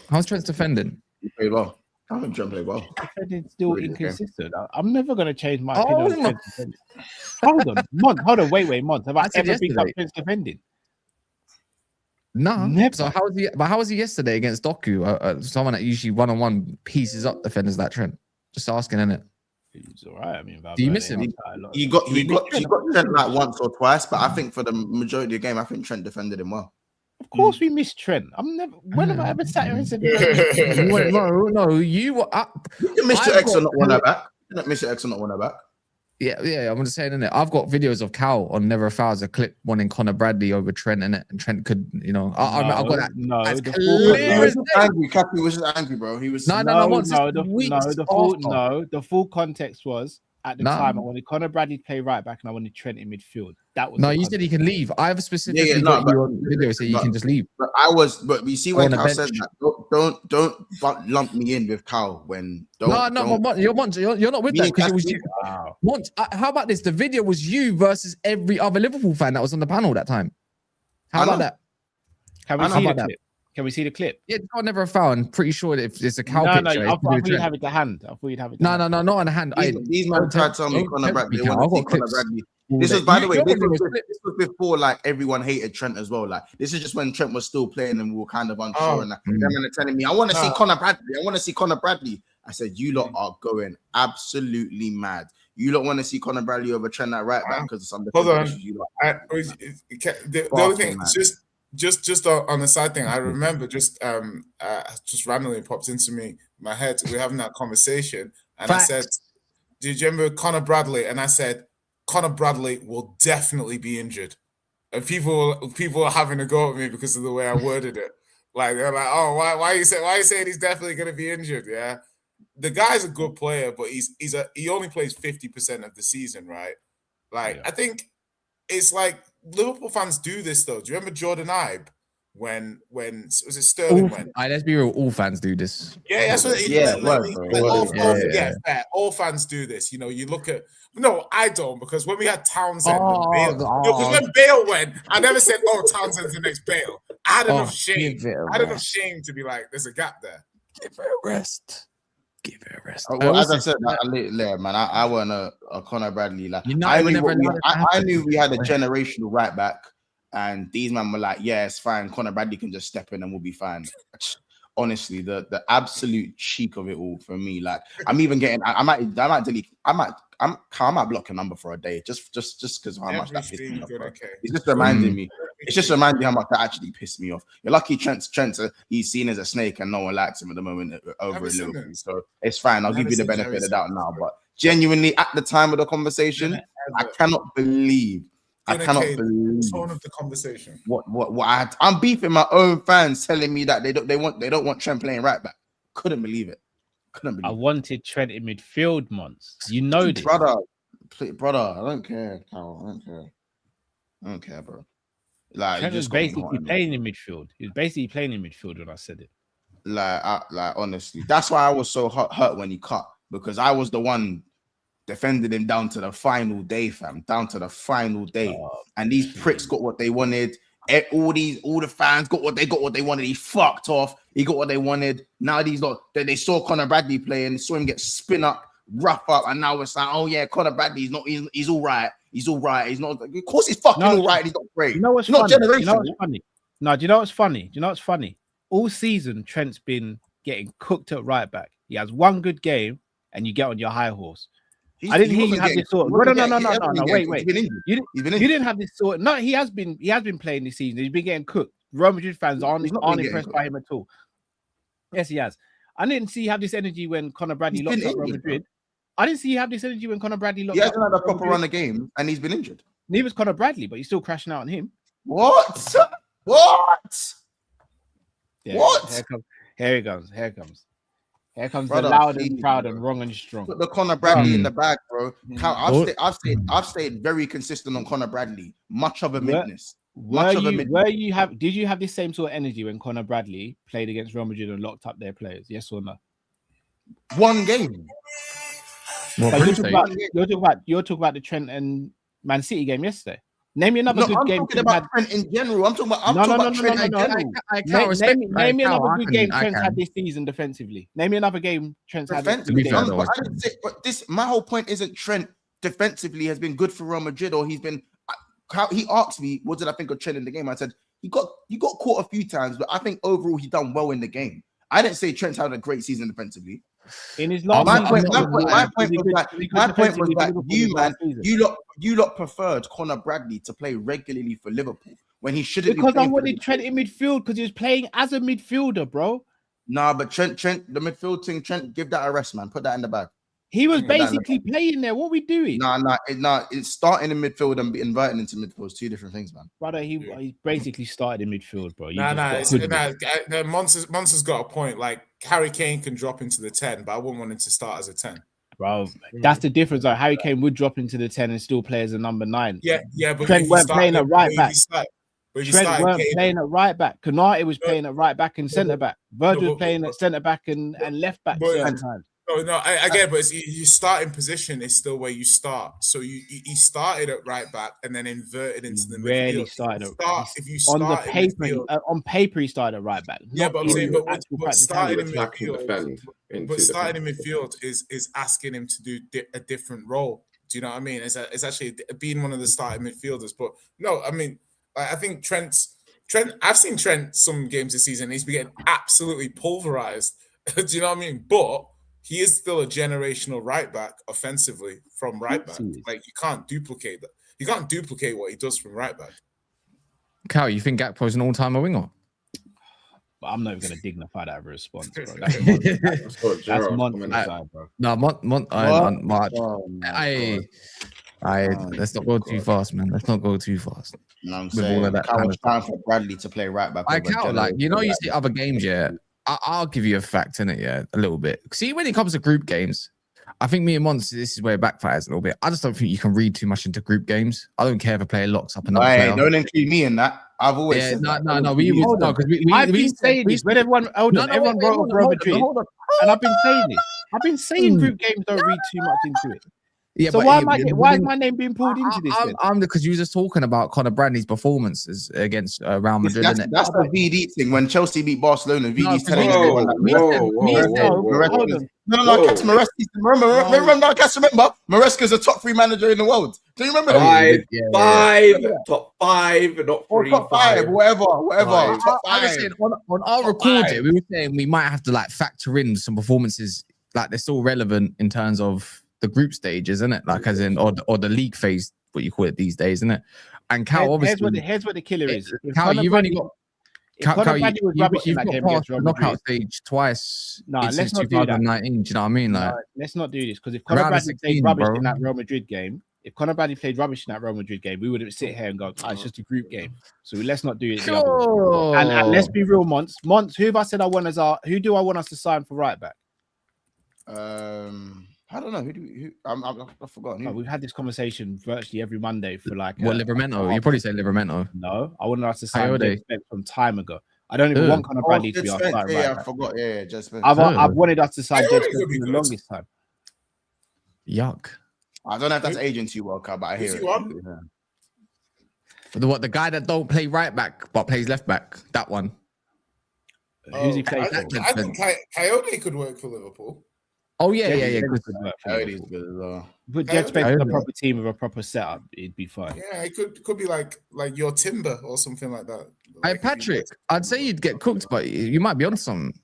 S2: How's Trent's defending?
S7: He played well. I think Trent played well.
S6: It's still inconsistent. I'm never going to change my opinion. Hold on. Wait, Mont. Have I ever picked up Trent's defending?
S2: No.
S6: Never.
S2: So how was he yesterday against Doku? Someone that usually one-on-one pieces up defenders like Trent. Just asking, innit?
S6: He's all right. I mean,
S2: do you miss him?
S7: He got Trent like once or twice, but I think for the majority of the game, I think Trent defended him well.
S6: Of course, we miss Trent. When have I ever sat here and said,
S2: no, you were up.
S7: Mr. X or not want her back. Mr. X or not want her back.
S2: Yeah, I'm just saying, innit? I've got videos of Cal on Never a Foul as a clip wanting Conor Bradley over Trent, innit? And Trent could, I got that.
S6: No,
S7: Cappy was just angry, bro. He was
S6: the full context was at the time I wanted Conor Bradley to play right back and I wanted Trent in midfield. That was
S2: you said he can leave. I have specifically got you on video so you can just leave.
S7: But you see when Cal said that, don't lump me in with Cal when
S2: you're not with that because it was you. Mont, how about this? The video was you versus every other Liverpool fan that was on the panel that time. How about that?
S6: Can we see the clip? Can we see the clip?
S2: Yeah, I never a foul. I'm pretty sure that if it's a cow
S6: No,
S2: picture.
S6: I thought you'd have it to hand. I thought you'd have it.
S2: No, not on the hand.
S7: These men tried to tell me Conor Bradley. They want to see Conor Bradley. This was, by the way, this was before like everyone hated Trent as well. Like this is just when Trent was still playing and we were kind of unsure. And them men are telling me, I want to see Conor Bradley. I want to see Conor Bradley. I said, you lot are going absolutely mad. You don't want to see Conor Bradley over Trent at right back because of some issues you lot.
S3: The other thing, just on the side thing, I remember just randomly popped into my head. We were having that conversation, and I said, "Did you remember Conor Bradley?" And I said, "Conor Bradley will definitely be injured." And people are having a go at me because of the way I worded it. Like they're like, "Oh, why are you saying he's definitely going to be injured?" Yeah, the guy's a good player, but he only plays 50% of the season, right? Like I think it's like Liverpool fans do this though. Do you remember Jordan Ibe when was it Sterling went?
S2: Let's be real, all fans do this.
S3: Yeah, that's what fair. All fans do this. You know, you look at no, I don't, because when we had Townsend and Bale, because when Bale went, I never said, "Oh, Townsend's the next Bale." I had enough shame. I had enough shame to be like, "There's a gap there."
S2: Give it a rest. Give it a rest.
S7: Well, as I said, man, I wasn't a Conor Bradley. Like I knew we had a generational right back, and these men were like, "Yeah, it's fine. Conor Bradley can just step in and we'll be fine." Honestly, the absolute cheek of it all for me. Like I'm even getting, I might delete, I might block a number for a day just because of how much that pissed me off. It's just reminding me. It's just reminding me how much that actually pissed me off. You're lucky Trent, he's seen as a snake and no one likes him at the moment over in Liverpool. So it's fine. I'll give you the benefit of the doubt now. But genuinely, at the time of the conversation, I cannot believe the
S3: tone of the conversation.
S7: I'm beefing my own fans telling me that they don't want Trent playing right back. Couldn't believe it.
S6: I wanted Trent in midfield, Mons. You know this.
S7: Brother, I don't care, Carl. I don't care, bro. Like
S6: Trent was basically playing in midfield. He was basically playing in midfield when I said it.
S7: Like honestly, that's why I was so hurt when he cut, because I was the one defended him down to the final day, fam. Down to the final day. And these pricks got what they wanted. All the fans got what they wanted. He fucked off. He got what they wanted. Now these lot, they saw Conor Bradley playing, saw him get spin up, rough up, and now it's like, oh yeah, Conor Bradley, he's all right. He's all right. He's not. Of course, he's fucking all right. He's not great.
S6: You know what's funny? You know what's funny? No, do you know what's funny? Do you know what's funny? All season, Trent's been getting cooked at right back. He has one good game, and you get on your high horse. I didn't hear you have this sort. No. Wait. You didn't have this sort. No, he has been playing this season. He's been getting cooked. Real Madrid fans aren't impressed by him at all. Yes, he has. I didn't see you have this energy when Conor Bradley locked up Real Madrid. I didn't see you have this energy when Conor Bradley locked up.
S7: He hasn't had a proper run of game, and he's been injured.
S6: Neither's Conor Bradley, but you're still crashing out on him.
S7: What?
S6: Yeah, what? Here it comes. Brother, the loud and proud and wrong and strong.
S7: Put the Conor Bradley in the bag, bro. I've stayed very consistent on Conor Bradley. Much of a midness.
S6: Did you have this same sort of energy when Conor Bradley played against Real Madrid and locked up their players? Yes or no?
S7: One game.
S6: You're talking about the Trent and Man City game yesterday. Name me another good game.
S7: I'm talking about Trent in general. I'm talking about Trent in general.
S6: Name me another good game Trent's had this season defensively. Name me another game Trent's had.
S7: My whole point isn't Trent defensively has been good for Real Madrid, or he's been. He asked me, what did I think of Trent in the game? I said he got caught a few times, but I think overall he done well in the game. I didn't say Trent's had a great season defensively.
S6: In his last,
S7: my point was that you lot preferred Conor Bradley to play regularly for Liverpool when he shouldn't.
S6: Because I wanted Trent in midfield because he was playing as a midfielder, bro.
S7: Nah, but Trent, the midfield thing, Trent, give that a rest, man. Put that in the bag.
S6: He was basically playing there. What are we doing?
S7: Nah. It's starting in midfield and inverting into midfield. It's two different things, man.
S6: Brother, he basically started in midfield, bro.
S3: Monster's got a point. Like Harry Kane can drop into the 10, but I wouldn't want him to start as a 10.
S6: Bro, that's the difference. Like Harry Kane would drop into the 10 and still play as a number 9.
S3: Yeah, but
S6: Trent weren't playing at right back. Trent weren't playing at right back. Konate was playing at right back and centre back. Virgil was playing at centre back and left back certain times.
S3: No, I get it, but your starting position is still where you start. So he started at right back and then inverted into the
S6: Rarely
S3: midfield.
S6: started
S3: If you
S6: on the
S3: start in
S6: paper.
S3: midfield,
S6: On paper, he started at right back.
S3: yeah,
S6: Not
S3: but I'm
S6: in
S3: saying,
S6: actual
S3: but starting in
S5: Attack and
S3: midfield,
S5: defend
S3: but starting in midfield is asking him to do a different role. Do you know what I mean? It's actually being one of the starting midfielders. But no, I mean, I think Trent. I've seen Trent some games this season. He's been getting absolutely pulverized. Do you know what I mean? But he is still a generational right back offensively from right back. Like you can't duplicate that. You can't duplicate what he does from right back.
S2: Cal, you think Gakpo's an all-timer winger?
S6: But I'm not even going to dignify that response, bro. That's Monty side, bro.
S2: Let's not go too fast, man. Let's not go too fast.
S7: You know what I'm saying? I was trying for Bradley to play right back.
S2: I count, like, you know, you see other games, yeah. I'll give you a fact in it, yeah, a little bit. See, when it comes to group games, I think me and Mons, this is where it backfires a little bit. I just don't think you can read too much into group games. I don't care if a player locks up another player.
S7: Don't include me in that. I've always said that.
S6: I've been saying this when everyone wrote of Real Madrid, and I've been saying this. I've been saying group games don't read too much into it.
S2: Yeah,
S6: so why is my name being pulled into this?
S2: I'm because you were just talking about Conor Bradley's performances against Real Madrid.
S7: That's the VD thing. When Chelsea beat Barcelona, VD's telling
S5: everyone remember
S7: Maresca's a top 3 manager in the world. Do you remember
S5: that? Top 5, not 3,
S7: top 5, whatever. Top 5.
S2: I was saying, on our recording, we were saying we might have to like factor in some performances, like they're still relevant in terms of the group stage, isn't it? Like as in, or the league phase, what you call it these days, isn't it? And Cal, obviously,
S6: here's what the killer is.
S2: Cal, you've only got. Cal, you've got past the knockout stage twice.
S6: No, let's not
S2: 2019. Do you know what I mean? Like,
S6: let's not do this because if Conor Bradley played rubbish in that Real Madrid game, we would sit here and go, it's just a group game. So let's not do it.
S2: Sure.
S6: And let's be real, Mons, who have I said I want as who do I want us to sign for right back?
S7: I don't know. I've forgotten.
S6: No, we've had this conversation virtually every Monday for like.
S2: What, Livramento? You probably say Livramento.
S6: No, I wanted us to sign from time ago. I don't even want Conor Bradley to be our starter.
S7: Yeah, I forgot. Yeah, just.
S6: I've wanted us to sign Jed for the longest time.
S2: Yuck.
S7: I don't know if that's agency work, but I hear it.
S2: The guy that don't play right back but plays left back? That one.
S6: Who's he playing for?
S3: I think Coyote could work for Liverpool.
S2: Oh yeah.
S7: Coyote's good as well.
S6: But Jed Spence with a proper team with a proper setup, it'd be fine.
S3: Yeah, it could be like your Timber or something like that.
S2: Hey Patrick, I'd say you'd get cooked, but you might be on some.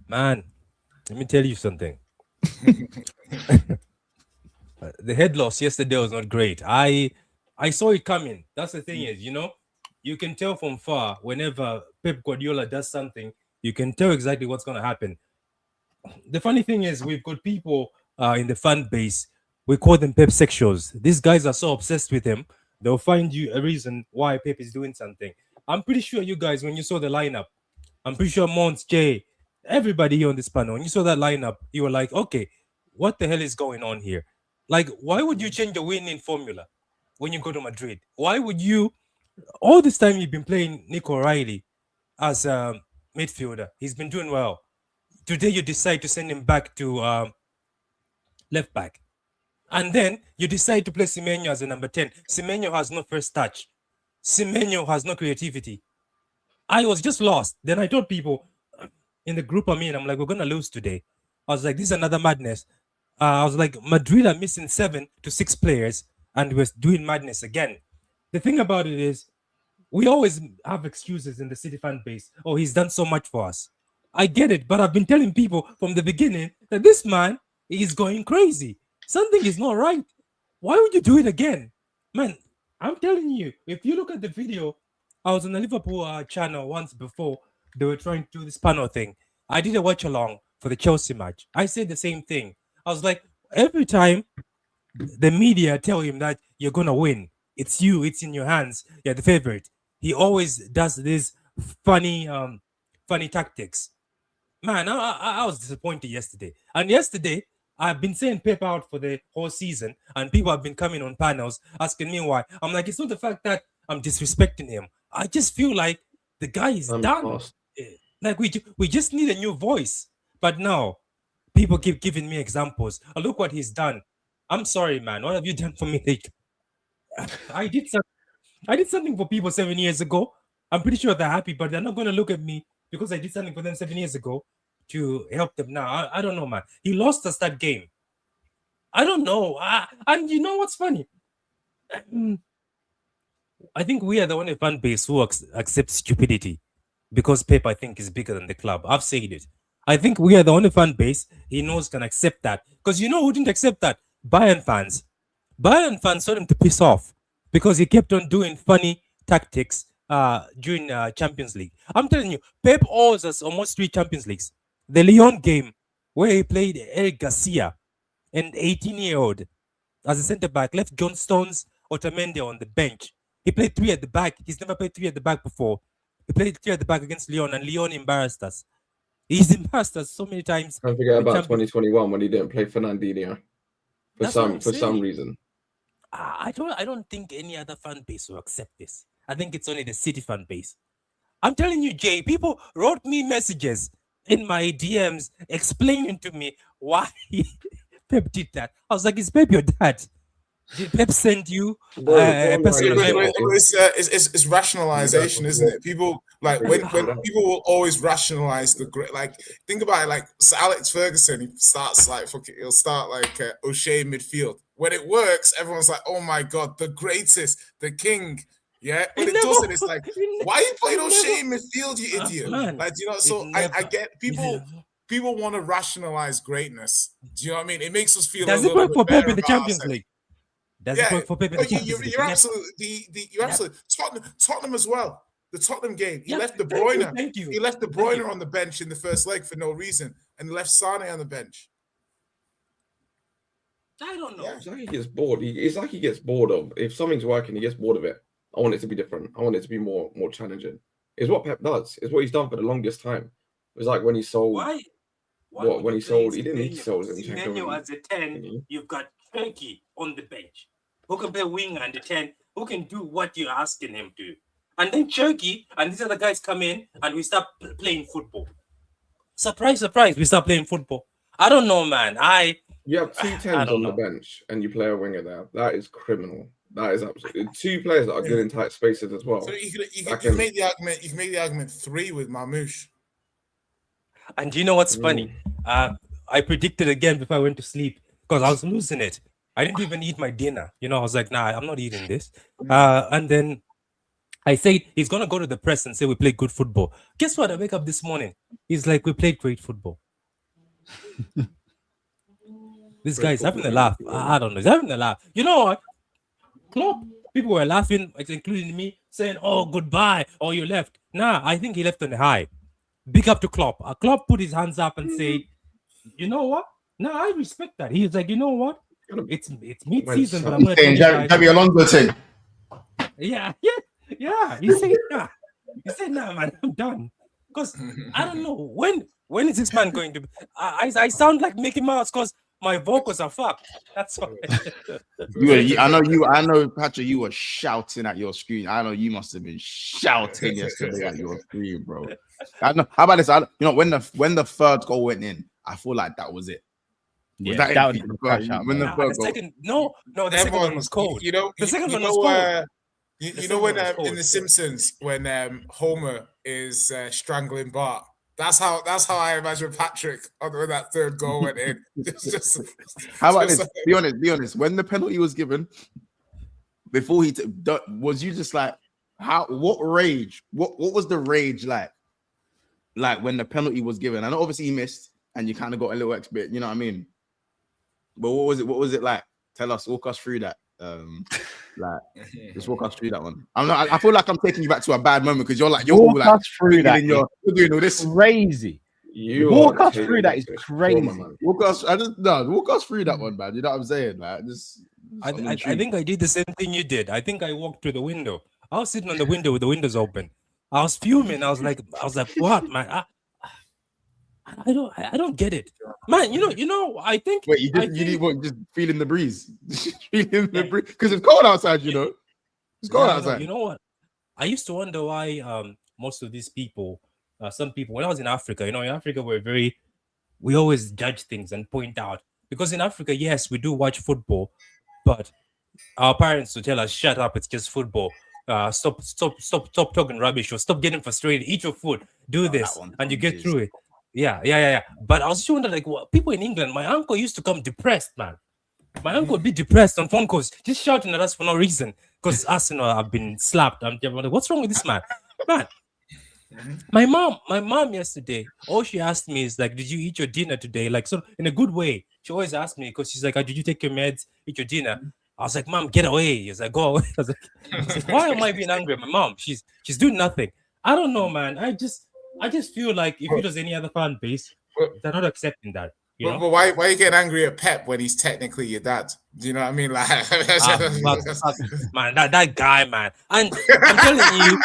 S8: Man, let me tell you something. The head loss yesterday was not great. I saw it coming. That's the thing is, you can tell from far whenever Pep Guardiola does something, you can tell exactly what's going to happen. The funny thing is we've got people in the fan base, we call them Pep sexuals. These guys are so obsessed with him, they'll find you a reason why Pep is doing something. I'm pretty sure you guys, when you saw the lineup, I'm pretty sure Mons, Jay, everybody here on this panel, when you saw that lineup, you were like, okay, what the hell is going on here? Like, why would you change the winning formula when you go to Madrid? Why would you, all this time you've been playing Nico O'Reilly as a midfielder, he's been doing well. Today you decide to send him back to left back. And then you decide to play Semenyo as a number 10. Semenyo has no first touch. Semenyo has no creativity. I was just lost. Then I told people in the group I'm like, we're going to lose today. I was like, this is another madness. I was like, Madrid are missing 7 to 6 players and we're doing madness again. The thing about it is, we always have excuses in the City fan base. Oh, he's done so much for us. I get it, but I've been telling people from the beginning that this man is going crazy. Something is not right. Why would you do it again? Man, I'm telling you, if you look at the video, I was on the Liverpool channel once before. They were trying to do this panel thing. I did a watch along for the Chelsea match. I said the same thing. I was like, every time the media tell him that you're going to win, it's you, it's in your hands, you're the favorite. He always does this funny tactics. Man, I was disappointed yesterday. And yesterday, I've been saying Pep out for the whole season, and people have been coming on panels asking me why. I'm like, it's not the fact that I'm disrespecting him. I just feel like the guy is done. Like we just need a new voice. But now people keep giving me examples. Oh, look what he's done. I'm sorry, man. What have you done for me? Like, I did something for people 7 years ago. I'm pretty sure they're happy, but they're not going to look at me because I did something for them 7 years ago to help them now. I don't know, man. He lost us that game. I don't know. And you know what's funny? I think we are the only fan base who accepts stupidity because Pep, I think, is bigger than the club. I've said it. I think we are the only fan base he knows can accept that. Because you know who didn't accept that? Bayern fans. Bayern fans told him to piss off because he kept on doing funny tactics during Champions League. I'm telling you, Pep owes us almost 3 Champions Leagues. The Lyon game where he played Eric Garcia, an 18-year-old, as a centre back, left John Stones, Otamendi on the bench. He played 3 at the back. He's never played 3 at the back before. He played 3 at the back against Lyon, and Lyon embarrassed us. He's embarrassed us so many times.
S5: Don't forget about 2021 when he didn't play Fernandinho for some reason.
S8: I don't think any other fan base will accept this. I think it's only the City fan base. I'm telling you, Jay, people wrote me messages in my DMs explaining to me why Pep did that. I was like, is Pep your dad? Did Pep send you
S3: it's rationalization, isn't it? People like when people will always rationalize the great. Like think about it, like Sir Alex Ferguson. He starts like he'll start like O'Shea midfield. When it works, everyone's like, "Oh my god, the greatest, the king." Yeah, when it doesn't, it's like, "Why are you playing O'Shea in midfield, you idiot?" Like you know. So I get people. People want to rationalize greatness. Do you know what I mean? It makes us feel.
S8: Does it work for Pep in the Champions League?
S3: You're absolutely. You're absolutely. Tottenham as well. The Tottenham game. He left De Bruyne. He left De Bruyne on the bench in the first leg for no reason, and left Sane on the bench.
S8: I don't know.
S5: It's like he gets bored. It's like he gets bored of if something's working, he gets bored of it. I want it to be different. I want it to be more challenging. It's what Pep does. It's what he's done for the longest time. It was like when he sold.
S8: Why
S5: when he sold, he didn't need to sell him.
S8: As a 10, you've got Turkey on the bench who can play wing and the 10, who can do what you're asking him to. And then Turkey and these other guys come in and we start playing football. Surprise, surprise, we start playing football. I don't know, man.
S5: You have 2 10s on the bench and you play a winger there. That is criminal. That is absolutely 2 players that are good in tight spaces as well.
S3: So you can make the argument. You can make the argument 3 with Marmoush.
S8: And you know what's funny? I predicted again before I went to sleep because I was losing it. I didn't even eat my dinner. You know, I was like, nah, I'm not eating this. And then I said, he's going to go to the press and say, we played good football. Guess what? I wake up this morning. He's like, we played great football. This guy's having a laugh. I don't know. He's having a laugh. You know what? Klopp, people were laughing, including me, saying, oh, goodbye. Oh, you left. Nah, I think he left on the high. Big up to Klopp. Klopp put his hands up and said, you know what? No, I respect that. He's like, you know what? It's mid-season, but I'm going to
S7: Xabi Alonso thing.
S8: Yeah. He said, nah, man, I'm done. Because I don't know when is this man going to be? I sound like Mickey Mouse because my vocals are fucked. That's why.
S7: I know, Patrick, you were shouting at your screen. I know you must have been shouting yesterday at your screen, bro. I know. How about this? When the third goal went in, I feel like that was it.
S6: Yeah,
S7: that
S6: was
S8: the second. No, the second one was cold.
S3: You know,
S8: the second one was cold.
S3: You know when in The Simpsons when Homer is strangling Bart. That's how I imagine Patrick when that third goal went in.
S7: How about this? Be honest. When the penalty was given, before was you just like, what rage? What was the rage like? Like when the penalty was given? I know obviously he missed, and you kind of got a little expert. You know what I mean? But what was it? What was it like? Walk us through that. Just walk us through that one. I feel like I'm taking you back to a bad moment because you're all like
S6: us through that.
S7: You're doing all this
S6: crazy. Walk us through that is crazy.
S7: Walk us through that one, man. You know what I'm saying? Like,
S8: I think I did the same thing you did. I think I walked through the window. I was sitting on the window with the windows open. I was fuming. I was like, what, man? I don't get it, man. You know. I think.
S7: Wait, you need just feeling the breeze, feeling the breeze because it's cold outside. You know, it's cold outside.
S8: You know what? I used to wonder why most of these people some people, when I was in Africa, in Africa, we always judge things and point out, because in Africa, yes, we do watch football, but our parents would tell us, shut up, it's just football. Stop talking rubbish, or stop getting frustrated. Eat your food, do this, and you get through it. Yeah. But I was just wondering, like, what people in England, my uncle used to come depressed, man. My uncle would be depressed on phone calls, just shouting at us for no reason, because Arsenal have been slapped. I'm like, what's wrong with this man? Man, my mom yesterday, all she asked me is like, did you eat your dinner today? Like, so in a good way. She always asked me, because she's like, did you take your meds, eat your dinner? I was like, Mom, get away. He's like, go away. I was like, why am I being angry at my mom? She's doing nothing. I don't know, man. I just feel like if it was any other fan base, they're not accepting that. But
S3: why are you getting angry at Pep when he's technically your dad? Do you know what I mean? Like,
S8: man, that guy, man. And I'm telling you,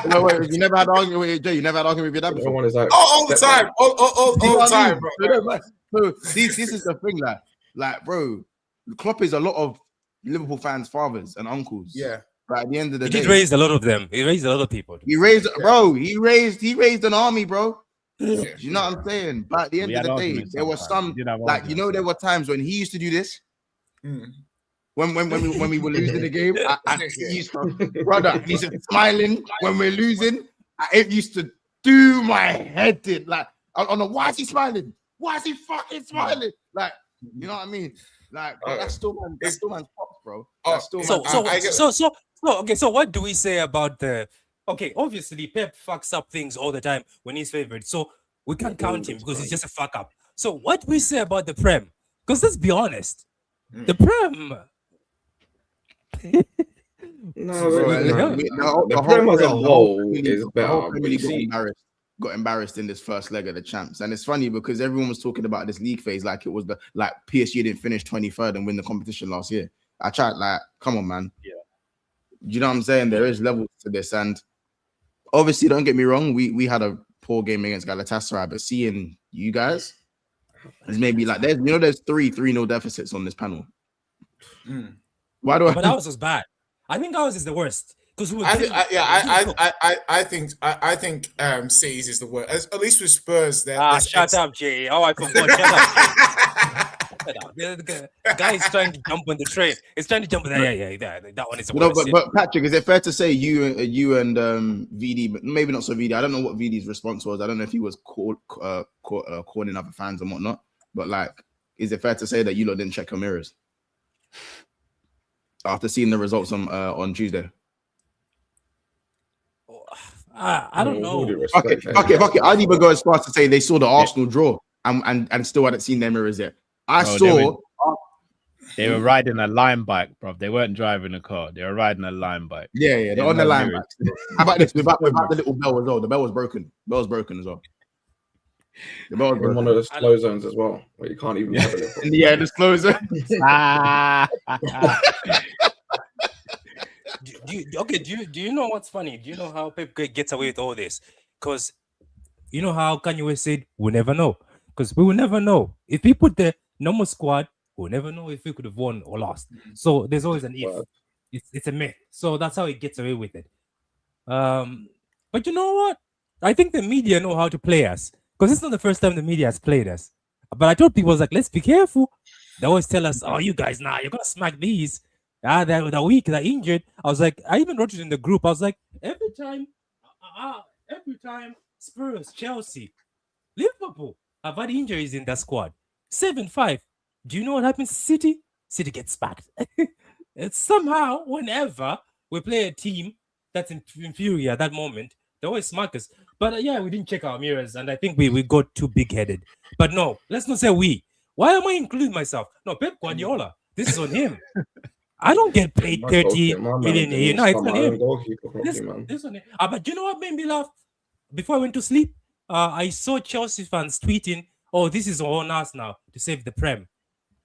S7: no, wait, you never had an argument with Jay. You never had an argument with your dad before.
S5: Everyone is like,
S3: all the time, all the time, bro.
S7: So this is the thing, like, bro, Klopp is a lot of Liverpool fans' fathers and uncles.
S3: Yeah.
S7: But at the end of the
S8: he
S7: day,
S8: did raise a lot of them. He raised a lot of people.
S7: He raised an army, bro. Yeah. You know what I'm saying? But at the end of the day, there was some, like, there were times when he used to do this. When we were losing the game, he used to, brother, he's smiling when we're losing. It used to do my head in. Like, why is he smiling? Why is he fucking smiling? Like, you know what I mean? Like, that's still man's pops, bro.
S8: So what do we say about the? Okay, obviously Pep fucks up things all the time when he's favorite, so we can't count him because he's just a fuck up. So what do we say about the Prem? Because let's be honest, the Prem.
S5: The Prem as a whole is better.
S7: Got embarrassed in this first leg of the champs, and it's funny because everyone was talking about this league phase like it was like PSG didn't finish 23rd and win the competition last year. I tried, like, come on, man. Yeah, you know what I'm saying? There is levels to this, and obviously, don't get me wrong, we had a poor game against Galatasaray, but seeing you guys, there's maybe like there's 3-0 deficits on this panel. Why do I?
S8: But ours was bad. I think ours is the worst.
S3: I think City's is the worst. At least with Spurs,
S8: shut up, Jay. Oh, I forgot. Shut up. The guy is trying to jump on the train. He's trying to jump on that one is the worst.
S7: But Patrick, is it fair to say you and VD, but maybe not so VD? I don't know what VD's response was. I don't know if he was calling other fans and whatnot. But like, is it fair to say that you lot didn't check your mirrors after seeing the results on Tuesday?
S8: I don't know.
S7: Okay. I'd even go as far as to say they saw the Arsenal draw and still hadn't seen their mirrors yet.
S6: They were riding a line bike, bro. They weren't driving a car. They were riding a line bike.
S7: Yeah, they're on the line bike. How about this? Without the little bell as well. The bell was broken. The bell was broken as well.
S5: The bell was broken. In one of the slow zones as well, where you can't even have it.
S7: Yeah, the slow zone.
S8: Do you know what's funny? Do you know how Pep gets away with all this? Because you know how Kanye West said, we'll never know. Because we will never know. If we put the normal squad, we'll never know if we could have won or lost. So there's always an if. It's a myth. So that's how he gets away with it. But you know what? I think the media know how to play us. Because it's not the first time the media has played us. But I told people, let's be careful. They always tell us, oh, you guys, you're going to smack these. They're weak, they're injured. I was like, I even wrote it in the group. I was like, every time Spurs, Chelsea, Liverpool have had injuries in that squad. 7-5. Do you know what happens to City? City gets smacked. It's somehow, whenever we play a team that's inferior at that moment, they always smack us. But we didn't check our mirrors, and I think we got too big-headed. But no, let's not say we. Why am I including myself? No, Pep Guardiola. This is on him. I don't get paid 30 million a year. No, it's on him. This on him. But you know what made me laugh? Before I went to sleep, I saw Chelsea fans tweeting, oh, this is on us now to save the Prem.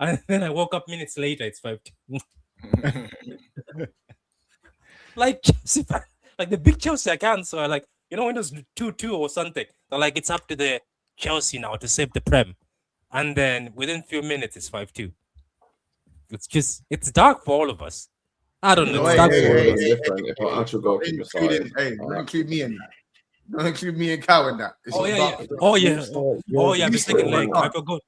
S8: And then I woke up minutes later, it's 5-2. Like Chelsea fans, like the big Chelsea accounts are like, when it was 2-2 or something, they're like, it's up to the Chelsea now to save the Prem. And then within a few minutes, it's 5-2. It's dark for all of us. I don't know. It's dark for all of us.
S7: Include me in that. Don't include me and Cal in that. It's
S8: Oh
S7: not
S8: yeah,
S7: about-
S8: yeah. Oh yeah. Oh yeah.
S7: you
S8: The second
S7: said
S8: leg.
S7: one.
S8: I forgot.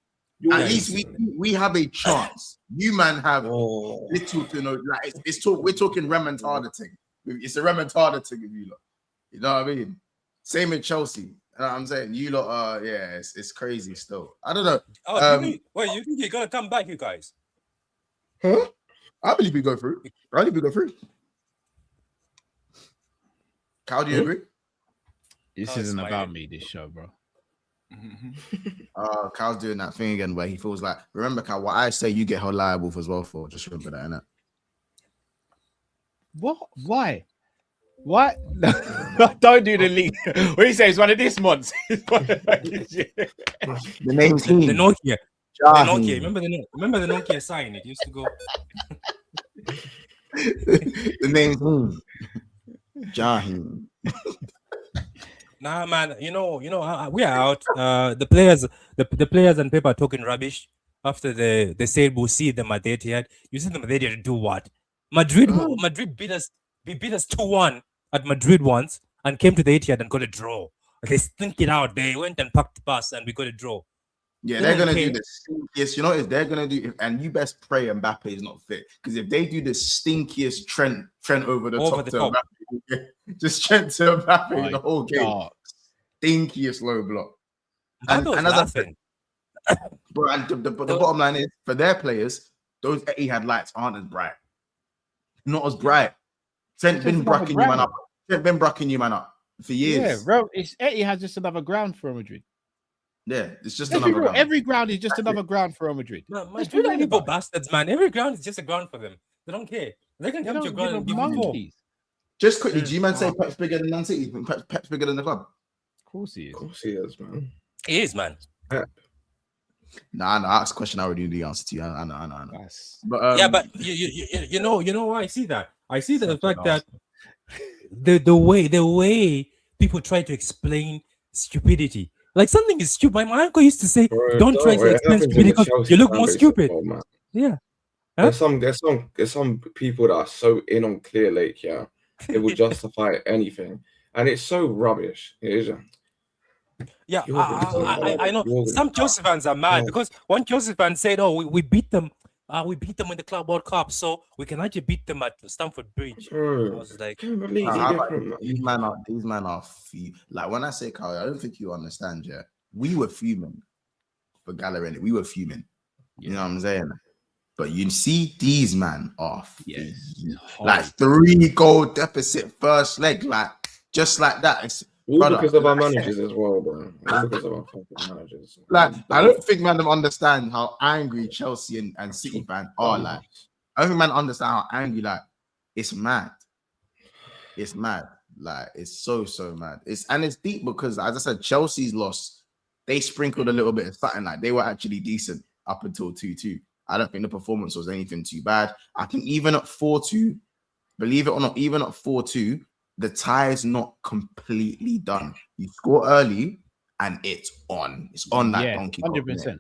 S7: At least we have a chance. You man have little to no. Like we're talking remontada thing. It's a remontada thing with you lot. You know what I mean? Same with Chelsea. You know what I'm saying? You lot it's crazy still. I don't know.
S8: Oh, you think you're gonna come back, you guys?
S7: Huh? I believe we go through. I believe we go through. Cal, do you agree?
S6: This isn't about me, this show, bro.
S7: Cal's doing that thing again where he feels like, remember, Cal, what I say you get held liable as well for. Just remember that, innit?
S6: What? Why? Don't do the league. What do you say? It's one of this months.
S7: The name's
S8: The Nokia. The
S7: Jaheem.
S8: Nokia. Remember the Nokia sign? It used to go.
S7: The name's Jaheem.
S8: Nah, man. You know, we are out. The players and people are talking rubbish after they said we'll see them at the Etihad. You see them at the Etihad do what? Madrid beat us. We beat us 2-1 at Madrid once and came to the Etihad and got a draw. They stink it out. They went and packed the bus and we got a draw.
S7: Yeah, they're gonna do the stinkiest. You know what they're gonna do? And you best pray Mbappé is not fit, because if they do the stinkiest Trent over the top. Mbappé, just Trent to Mbappé the whole game. Stinkiest low block. And as I said, bro, and the bottom line is for their players, those Etihad lights aren't as bright. Not as bright. Trent been bracking you man up for years.
S6: Yeah, bro. Etihad just another ground for Madrid.
S7: Yeah, it's just another ground.
S6: Every ground is just another ground for Madrid.
S8: No, Madrid are evil bastards, man. Every ground is just a ground for them. They don't care. They can come to your ground and give you more.
S7: Just quickly, do you man say Pep's bigger than Man City? Pep's bigger than the club?
S6: Of course he is.
S5: Of course he is, man.
S8: He is, man.
S7: Nah, that's a question I already knew the answer to. I know.
S8: But but you know why I see that. I see the fact that the way people try to explain stupidity. Like something is stupid. My uncle used to say, "Don't try to explain stupidity because you look more stupid." Yeah.
S5: Huh? There's some people that are so in on Clear Lake, yeah. It will justify anything. And it's so rubbish. It is.
S8: Yeah, I know. Some Chelsea fans are mad because one Chelsea fan said, "Oh, we beat them. We beat them in the Club World Cup, so we can actually beat them at Stamford Bridge." I was like,
S7: these men are like when I say Kyle, I don't think you understand. Yeah, we were fuming for Gallery. We were fuming. You know what I'm saying? But you see, these men are like 3-goal deficit first leg, like just like that. It's
S5: because of our managers as well, bro. Because of our fucking managers.
S7: Like, I don't think man understand how angry Chelsea and City fans are. Like, I don't think man understand how angry. Like, it's mad. It's mad. Like, it's so mad. It's deep because, as I said, Chelsea's loss. They sprinkled a little bit of something. Like, they were actually decent up until 2-2. I don't think the performance was anything too bad. I think even at 4-2, believe it or not, even at 4-2, the tie is not completely done. You score early and it's on. It's on that donkey.
S6: 100%.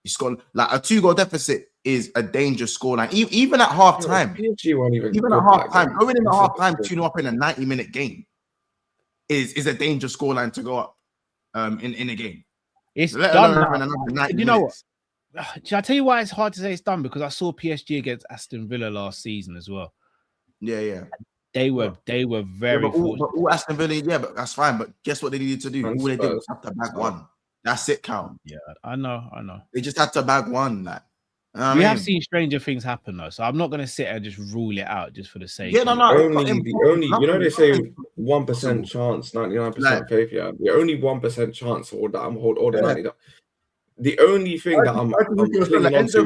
S7: You score like a 2-goal deficit is a dangerous scoreline. Even at half time. Even at half time, going in at half time, 2-0 up in a 90-minute game is a dangerous scoreline to go up in a game.
S6: It's done. You know what? Shall I tell you why it's hard to say it's done? Because I saw PSG against Aston Villa last season as well.
S7: Yeah.
S6: They were very
S7: all Aston Villa, but that's fine. But guess what they needed to do? All they did was have to bag one. That's it, Cal.
S6: Yeah, I know.
S7: They just had to bag one. Like,
S6: we have seen stranger things happen though, so I'm not gonna sit and just rule it out just for the sake.
S5: Yeah, no. Only you know they say 1% chance, 99% faith. Yeah, the only 1% chance or that I'm hold the 90. The only thing that I'm clinging on to,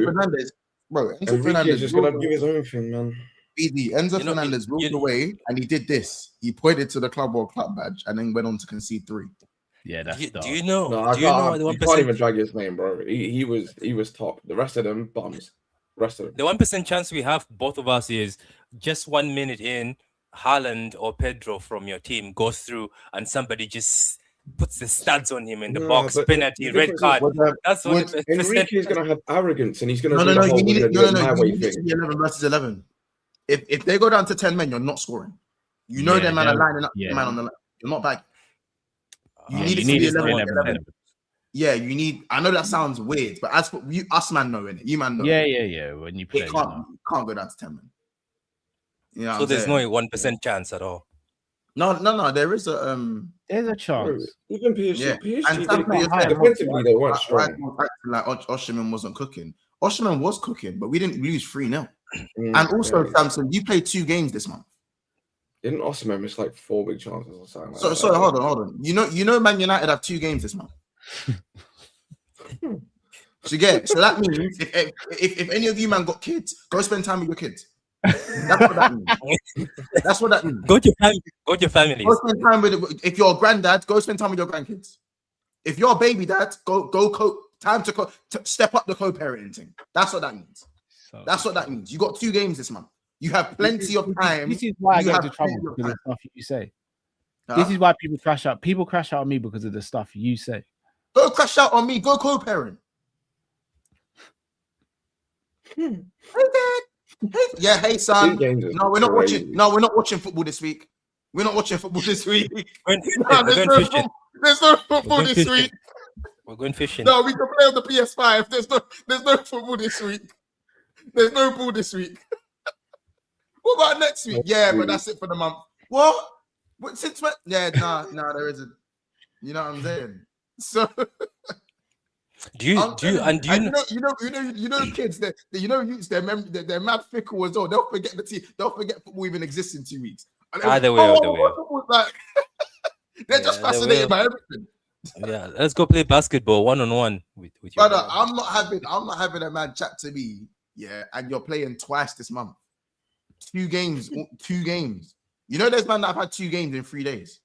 S5: Enzo Fernandez is just gonna do his own thing, man.
S7: Enzo Fernandez moved away and he did this. He pointed to the Club World Club badge and then went on to concede 3.
S6: Yeah, that's
S8: do you know?
S5: No, you can't even drag his name, bro. He was top. The rest of them bums. The
S8: 1% chance we have, both of us, is just 1 minute in, Haaland or Pedro from your team goes through and somebody just puts the studs on him in the box, penalty, red card. That's what
S5: Enrique is going to have arrogance and he's going to
S7: do the whole you need to be 11 versus 11. If they go down to 10 men, you're not scoring. You know them man are lining up man on the line. You're not back. You
S6: Yeah,
S7: need
S6: you
S7: it to
S6: need
S7: be
S6: it to be
S7: 11,
S6: 11.
S7: 11. Yeah, you need. I know that sounds weird, but as for you, us man knowing it, you man know.
S6: Yeah. When you play,
S7: It
S6: you
S7: can't
S6: know.
S7: can't go down to 10 man. You know
S8: So
S7: what I'm
S8: there's
S7: saying?
S8: no 1% chance at all.
S7: No. There is a
S6: There's a
S5: Bro,
S6: chance.
S5: even PSG,
S7: yeah.
S5: PSG,
S7: And some
S6: not high.
S5: defensively they weren't
S7: right,
S5: strong.
S7: like Oshiman wasn't cooking. Oshiman was cooking, but we didn't lose 3-0.
S5: Mm,
S7: And also,
S5: yeah.
S7: Samson, you played 2 games this month.
S5: Didn't Osimhen miss like 4 big chances or something?
S7: So hold on. You know, Man United have 2 games this month. So yeah, so that means if any of you man got kids, go spend time with your kids. That's what that means. That's what that means.
S8: Go to your family. Go to your families.
S7: Go spend time with. If you're a granddad, go spend time with your grandkids. If you're a baby dad, to step up the co-parenting thing. That's what that means.
S6: So,
S7: That's what that means. You got 2 games this month. You have plenty of time.
S6: This is why I
S7: You
S6: get
S7: have
S6: into trouble
S7: plenty of
S6: because of
S7: time.
S6: the stuff you say.
S7: Huh?
S6: This is why people crash out. People crash out on me because of the stuff you say.
S7: Go crash out on me. Go co-parent. Hey dad. Yeah, hey son.
S5: 2 games is
S7: No, we're not
S5: crazy.
S7: watching. No, we're not watching football this week. We're not watching football this week.
S8: We're going fishing.
S7: No,
S8: We're going fishing.
S7: there's no football
S8: going
S7: this
S8: fishing.
S7: week.
S8: We're going fishing.
S7: No, we can play on the PS5. There's no football this week. There's no ball this week. What about next week? Yeah, but that's it for the month. What? Since when? Yeah, no, there isn't. You know what I'm saying? So
S8: Do you know?
S7: kids that youths, they're mad fickle as well. They'll forget they'll forget football even exists in 2 weeks.
S8: They will.
S7: What football's like? They're just
S8: Yeah, they
S7: fascinated
S8: will.
S7: by everything.
S8: Yeah, let's go play basketball 1-on-1 with your
S7: Brother,
S8: brother.
S7: I'm not having a man chat to me. Yeah, and you're playing twice this month. 2 games. You know, there's man that have had 2 games in 3 days.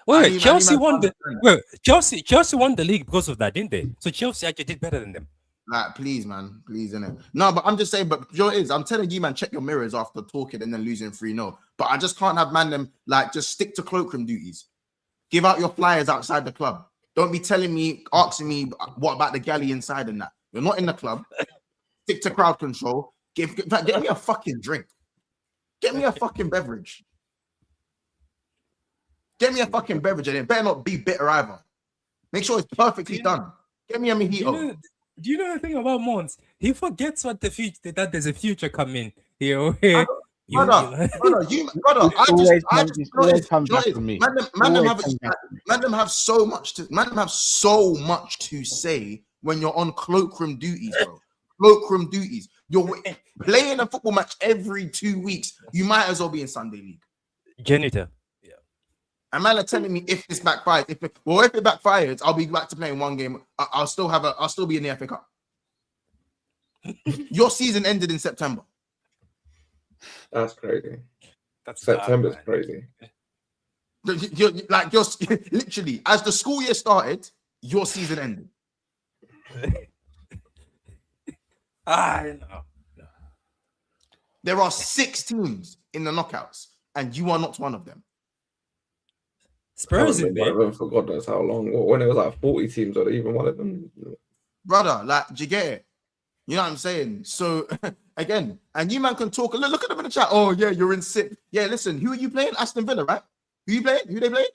S8: Wait, Chelsea won the league because of that, didn't they? So Chelsea actually did better than them.
S7: Like, please, man, please, innit? No, but I'm just saying, but you know what it is? I'm telling you, man, check your mirrors after talking and then losing 3-0. But I just can't have them like just stick to cloakroom duties. Give out your flyers outside the club. Don't be asking me what about the galley inside and that. You're not in the club. Stick to crowd control. Get me a fucking drink. Get me a fucking beverage. Get me a fucking beverage, and it better not be bitter either. Make sure it's perfectly done. Get me a mojito.
S8: Do you know the thing about Mons? He forgets what the future that there's a future coming. Brother, I have so much to say when you're on cloakroom duties, bro. Cloakroom duties. You're playing a football match every 2 weeks. You might as well be in Sunday League. Janitor.
S7: And man are telling me if this backfires, if it backfires, I'll be back to playing 1 game. I'll still be in the FA Cup. Your season ended in September.
S5: That's crazy. September's crazy.
S7: You're literally as the school year started, your season ended.
S8: I know.
S7: There are 6 teams in the knockouts, and you are not one of them.
S8: Spurs in there.
S5: For God knows how long. When it was like 40 teams, or even one of them.
S7: Brother, like, do you get it? You know what I'm saying? So, again, and you man can talk. Look at them in the chat. Oh, yeah, you're in 6th. Yeah, listen, who are you playing? Aston Villa, right? Who you playing? Who they playing?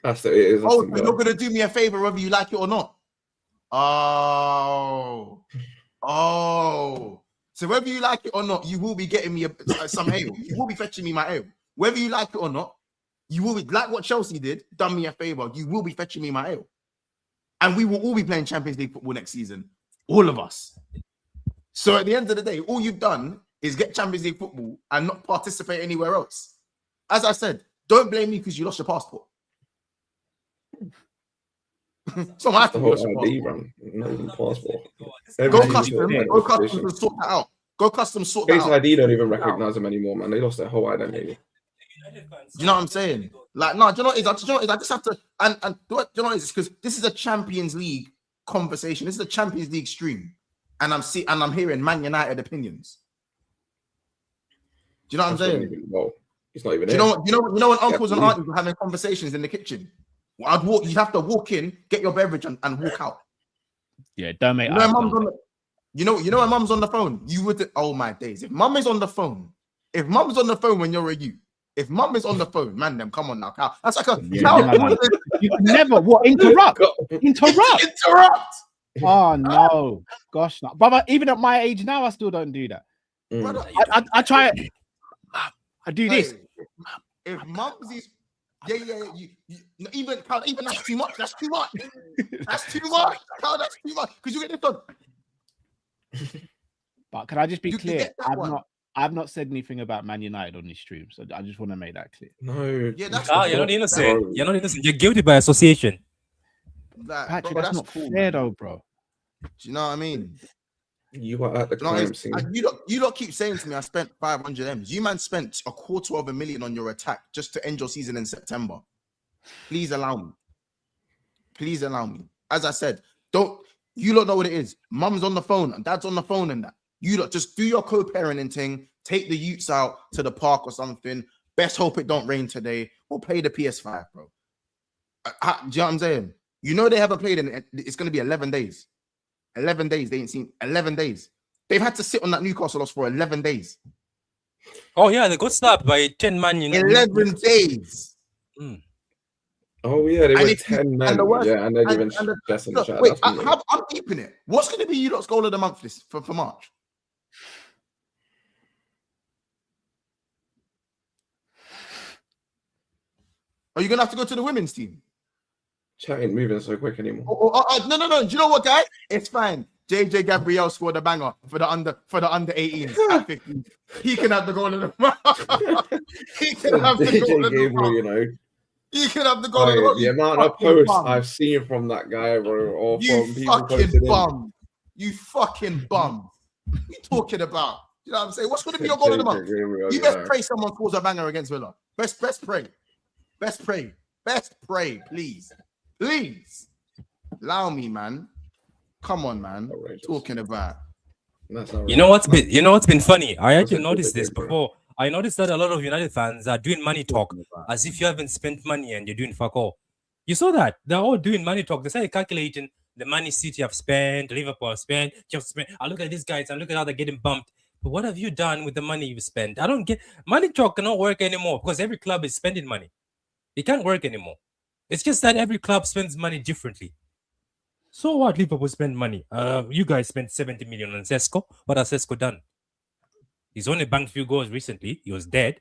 S5: It is.
S7: Oh, so you're going to do me a favor whether you like it or not. Oh. So whether you like it or not, you will be getting me some ale. You will be fetching me my ale. Whether you like it or not, you will be, like what Chelsea did, done me a favor. You will be fetching me my ale. And we will all be playing Champions League football next season. All of us. So at the end of the day, all you've done is get Champions League football and not participate anywhere else. As I said, don't blame me because you lost your passport. So I have to lost your passport. Go custom and sort that out. Go custom sort that out.
S5: Face ID don't even recognize them anymore, man. They lost their whole identity.
S7: You know what I'm saying? Like, no, do you know what it is? I just have to, and do you know what it is? Because this is a Champions League conversation. This is a Champions League stream, and I'm hearing Man United opinions. Do you know what I'm saying?
S5: Well, it's not even.
S7: You know when uncles and aunties were having conversations in the kitchen. Well, you'd have to walk in, get your beverage, and walk out.
S6: Yeah, don't make.
S7: You know when mum's on the phone, you would. Oh my days! If mum is on the phone when you're a youth, If mum is on the phone, man, them come on now, Cal. That's like a
S6: Yeah,
S7: Cal.
S6: no. You can never interrupt.
S7: Interrupt.
S6: Oh no, gosh, no. Brother. Even at my age now, I still don't do that.
S7: Brother,
S6: I try. I do this.
S7: If mums is, even Cal, even that's too much. That's too much. That's too much. Cal, that's too much. Because you get this done.
S6: But can I just be
S7: You can
S6: clear?
S7: get that
S6: I've not said anything about Man United on this stream, so I just want to make that clear.
S5: No.
S7: Yeah, that's
S8: You're not innocent. You're not innocent. You're guilty by association.
S7: like,
S6: Patrick,
S7: bro,
S6: that's not
S7: cool,
S6: fair
S7: man.
S6: though, bro.
S7: Do you know what I mean?
S5: You are at the
S7: No,
S5: crime scene.
S7: you lot keep saying to me, I spent 500 M's. You man spent $250,000 on your attack just to end your season in September. Please allow me. Please allow me. As I said, you lot know what it is. Mum's on the phone and dad's on the phone and that. You lot just do your co-parenting thing. Take the youths out to the park or something. Best hope it don't rain today. Or play the PS5, bro. Do you know what I'm saying? You know they haven't played in. It's going to be 11 days. 11 days. They ain't seen 11 days. They've had to sit on that Newcastle loss for 11 days.
S8: Oh yeah, they got slapped by 10 man.
S7: 11 days.
S8: Mm.
S5: Oh yeah, they
S7: And
S5: were
S7: if you-
S5: 10 men.
S7: and the worst-
S5: Yeah, and they're giving
S7: and the-
S5: Jess in the chat.
S7: Wait,
S5: That's weird.
S7: I'm keeping it. What's going to be you lot's goal of the month for March? Are you going to have to go to the women's team?
S5: Chat ain't moving so quick anymore.
S7: No. Do you know what, guy? It's fine. JJ Gabriel scored a banger for the under 18s at 15. He can have the goal of the month. He can have the goal
S5: DJ
S7: of the
S5: Gabriel,
S7: month.
S5: you know.
S7: He can have the goal of the month.
S5: The amount of posts I've seen from that guy, bro, or
S7: You
S5: from people
S7: fucking
S5: posting in.
S7: bum. You fucking bum. What are you talking about? You know what I'm saying? What's going to be your goal of the month? You best pray someone scores a banger against Villa. Best pray. Best pray, please. Please. Allow me, man. Come on, man.
S5: Outrageous.
S7: Talking about.
S5: That's not
S8: You know what's been funny? I
S5: What's
S8: actually
S5: it
S8: noticed
S5: called
S8: this
S5: again, bro?
S8: before. I noticed that a lot of United fans are doing money talk as if you haven't spent money and you're doing fuck all. You saw that? They're all doing money talk. They started calculating the money City have spent, Liverpool have spent, Chelsea spent. I look at these guys and look at how they're getting bumped. But what have you done with the money you've spent? I don't get money talk cannot work anymore because every club is spending money. It can't work anymore. It's just that every club spends money differently. So what? Liverpool spend money. You guys spent 70 million on Sesko. What has Sesko done? He's only banked few goals recently. He was dead.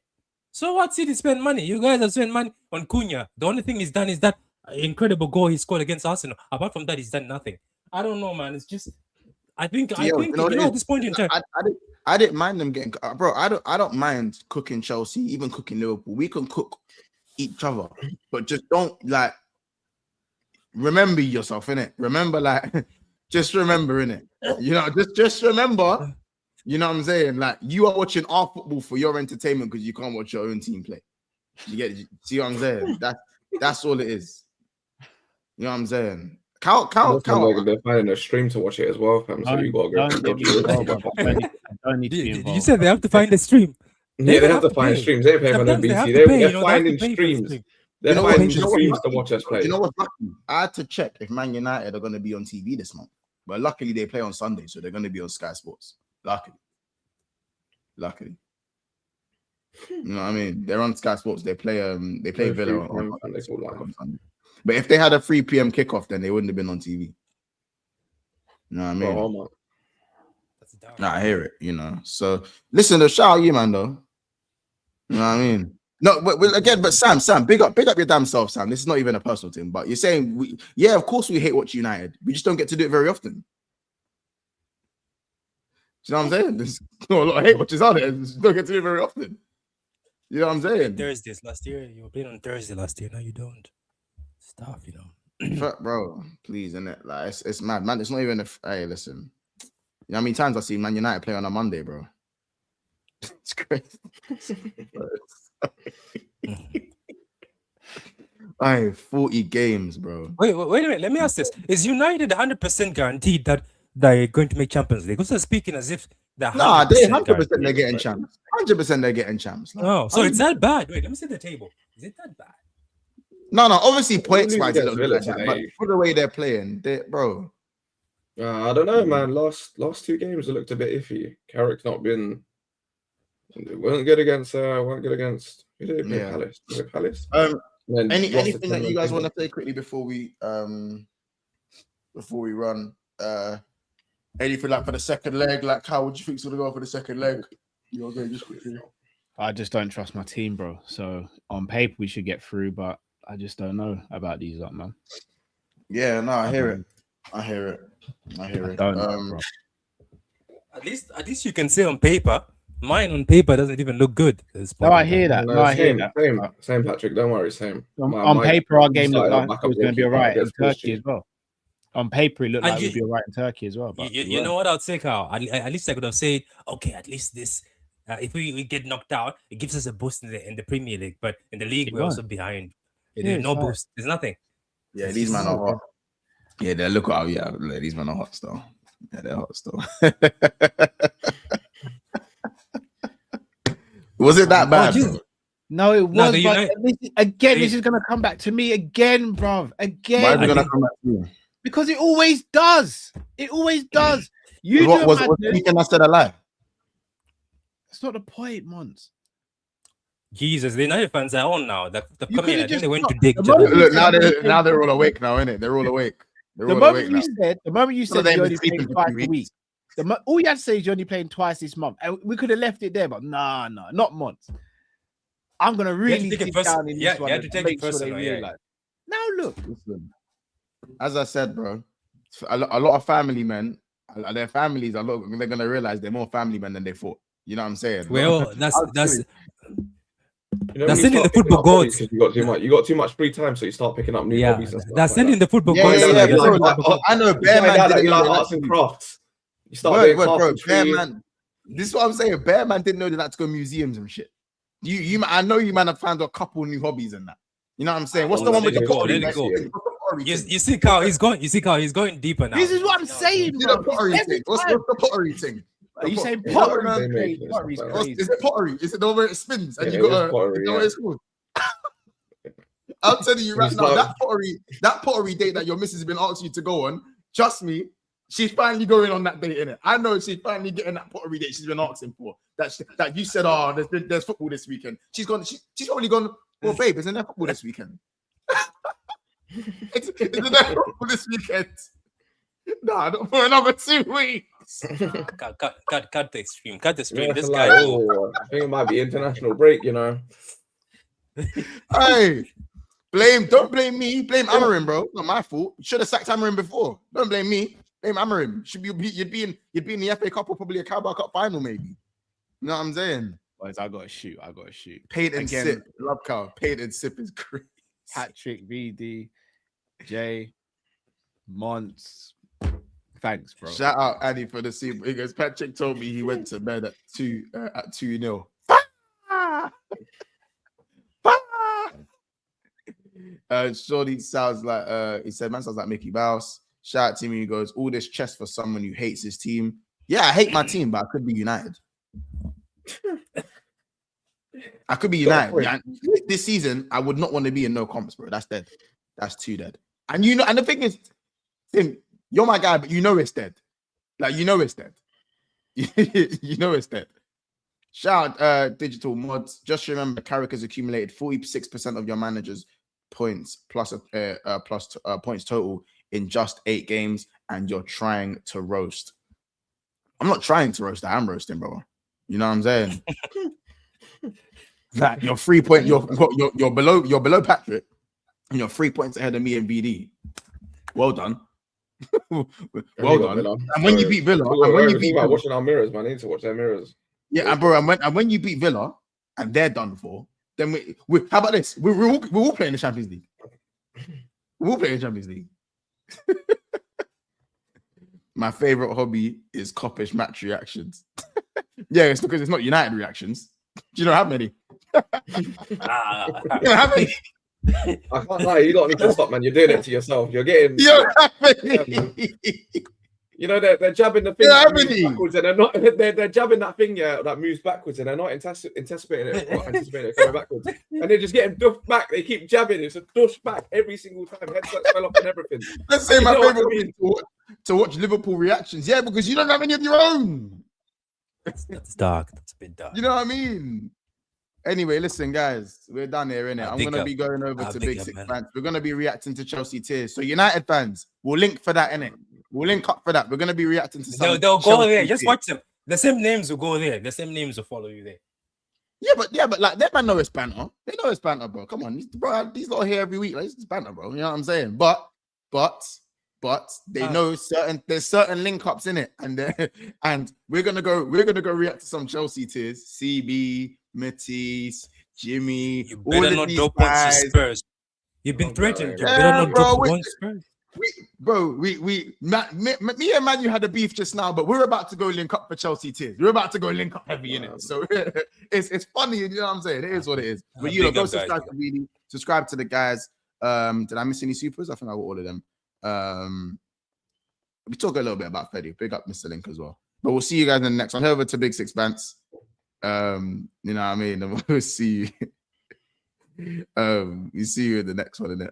S8: So what? City spend money. You guys have spent money on Cunha. The only thing he's done is that incredible goal he scored against Arsenal. Apart from that, he's done nothing. I don't know, man. It's just I think at this point in time.
S7: I didn't mind them getting bro. I don't mind cooking Chelsea, even cooking Liverpool. We can cook each other, but just don't like remember yourself, innit? Remember, like just remember, innit? You know, just remember, you know what I'm saying? Like you are watching our football for your entertainment because you can't watch your own team play. You get it? See what I'm saying? That's all it is. You know what I'm saying?
S5: They're finding a stream to watch it as well, fam. So you gotta go.
S8: You said they have to find a stream.
S5: Yeah, they have to find streams. They pay for no BT. They're finding streams. They're finding streams to watch us play.
S7: You know what's lucky? I had to check if Man United are going to be on TV this month, but luckily they play on Sunday, so they're going to be on Sky Sports. Luckily. You know what I mean? They're on Sky Sports. They play Villa on Sunday. But if they had a 3 p.m. kickoff, then they wouldn't have been on TV. You know what I mean? Nah, I hear it, you know. So listen, shout out you, man, though. You know what I mean? No, but Sam, big up your damn self, Sam. This is not even a personal thing, but you're saying of course we hate watch United. We just don't get to do it very often. Do you know what I'm saying? There's not a lot of hate watches out there. Just don't get to do it very often. You know what I'm saying?
S8: Thursdays last year, you were playing on Thursday last year. Now you don't. Stuff, you know.
S7: Bro, please, innit? Like it's mad, man. It's not even hey, listen. You know how many times I see Man United play on a Monday, bro? It's crazy. Hey, 40 games, bro.
S8: Wait a minute. Let me ask this: is United 100% guaranteed that they're going to make Champions League? Because they're speaking as if they're
S7: 100% they're getting champs. 100% they're getting champs. Like,
S8: oh, so it's that bad? Wait, let me see the table. Is it that bad?
S7: No. Obviously, points wise, like but for the way they're playing, bro.
S5: I don't know, man. Last 2 games it looked a bit iffy. Carrick's not been It weren't good against. Who did they play?
S7: Yeah.
S5: Palace. Was it Palace?
S7: Anything
S5: Anything
S7: that you guys want to say quickly before we run? Anything like for the second leg? Like, how would you think's gonna go for the second leg? You're going just quickly.
S6: I just don't trust my team, bro. So on paper we should get through, but I just don't know about these lot, man.
S7: Yeah, no, I hear it. I hear it.
S6: I don't know, bro.
S8: At least you can say on paper. Mine on paper doesn't even look good.
S6: No, I hear that. No, I hear that.
S5: Same, Patrick. Don't worry, same.
S6: On paper, our game looked like it was going to be all right in Turkey as well. On paper, it looked like it would be all right in Turkey as well. But
S8: you know what I'd say, Carl? At least I could have said, okay, at least this. If we get knocked out, it gives us a boost in the Premier League. But in the league, we're also behind. There's no boost. There's nothing.
S7: Yeah, these men are hot. Yeah, they look out. Yeah, these men are hot still. Yeah, they're hot still. Was it that bad?
S6: No, it was. This is going to come back to me again, bruv. Again.
S7: Why is it going to come back to you?
S6: Because it always does. It always does.
S7: What the weekend I said a lie?
S6: That's not the point, Mons.
S8: Jesus, the United fans are on now. They're coming in. I think they went to dig.
S7: Look, now they're all awake now, innit? They're all awake.
S6: The moment you said you're only playing twice a week, all you had to say is you're only playing twice this month. And we could have left it there, but nah, not months. I'm gonna really sit down in this one.
S8: You have to take it personal.
S6: Now look,
S7: listen. As I said, bro, a lot of family men, their families they're gonna realize they're more family men than they thought. You know what I'm saying?
S8: Well, that's sending the football gods.
S5: You got too much free time, so you start picking up new hobbies. And stuff
S8: that's sending the football
S7: gods. I know Bear Man.
S5: You like arts and crafts. You start doing
S7: bro, Bear Man. This is what I'm saying. Bear Man didn't know they had to go museums and shit. I know you man have found a couple new hobbies and that. You know what I'm saying? What's the one with the pottery?
S8: You see, Carl, he's going deeper now.
S6: This is what I'm saying.
S7: What's the pottery thing?
S6: Are you saying pottery?
S7: Is it pottery? Is it the one where it spins and you got pottery? What it's called? I'm telling you right now, that pottery date that your missus has been asking you to go on, trust me, she's finally going on that date, innit? I know she's finally getting that pottery date she's been asking for. That you said, there's football this weekend. She's probably gone, well, babe, isn't there football this weekend? Isn't there football this weekend? Nah, not for another 2 weeks.
S8: Cut the stream. Cut the stream.
S5: Yeah,
S8: this
S5: like,
S8: guy.
S5: I think it might be international break, you know.
S7: Hey, don't blame me. Blame Amarim, bro. Not my fault. You should have sacked Amarim before. Don't blame me. Blame Amarim. You'd be in the FA Cup or probably a Carabao Cup final, maybe. You know what I'm saying?
S6: Boys, I gotta shoot.
S7: Paid and sip. Love cow. Paid and sip is crazy.
S6: Patrick, VD, Jay, Mons. Thanks, bro.
S7: Shout out Annie for the scene because Patrick told me he went to bed at 2-0. Shorty sounds like he said, man sounds like Mickey Mouse. Shout out to me. He goes, all this chest for someone who hates his team. Yeah, I hate my team, but I could be United. I could be United. Yeah, this season, I would not want to be in no comps, bro. That's dead. That's too dead. And and the thing is, Tim, you're my guy, but you know it's dead. Like, you know it's dead. You know it's dead. Shout out Digital Mods. Just remember, Carrick has accumulated 46% of your manager's points plus points total in just 8 games, and you're trying to roast. I'm not trying to roast. I am roasting, bro. You know what I'm saying? That you're 3 points. You're below Patrick, and you're 3 points ahead of me and BD. Well done. Well done. And when you beat Villa,
S5: watching our mirrors, man. I need to watch their mirrors.
S7: Yeah, and bro, and when you beat Villa and they're done for, then we how about this? We're all playing the Champions League. We're all playing the Champions League. My favorite hobby is coppish match reactions. Yeah, it's because it's not United reactions. Do you know how many? You know how many?
S5: I can't lie, you don't need to stop, man. You're doing it to yourself. You're getting. You know, they're jabbing the thing backwards, and they're not. They're jabbing that thing, that moves backwards, and they're not anticipating it coming backwards, and they're just getting dushed back. They keep jabbing. It's a dush back every single time. Headsets fell off and everything.
S7: Let's say my favorite thing to watch Liverpool reactions. Yeah, because you don't have any of your own.
S8: That's dark. That's a bit dark.
S7: You know what I mean? Anyway, listen, guys, we're done here, innit? I'm gonna be going over to Big Six fans. We're gonna be reacting to Chelsea tears. So United fans, we'll link for that, innit? We'll link up for that. We're gonna be reacting to some.
S8: They'll go there. Just watch them. The same names will go there. The same names will follow you there.
S7: Yeah, but like that man know it's banter. They know it's banter, bro. Come on, bro. These lot here every week. Like, it's banter, bro. You know what I'm saying? But they know there's certain link ups in it, and we're gonna go react to some Chelsea tears. CB, Matisse, Jimmy.
S8: You better not drop on Spurs. You've been threatened. You better not drop on Spurs.
S7: Me and Manu had a beef just now, but we're about to go link up for Chelsea tears. We're about to go link up heavy in it. So it's funny, you know what I'm saying? It is what it is. But you know, go subscribe to Really, subscribe to the guys. Did I miss any supers? I think I got all of them. We talk a little bit about Freddy. Big up Mr. Link as well. But we'll see you guys in the next one. Head over to Big Six Bants. You know what I mean? And we'll see you. We see you in the next one, innit?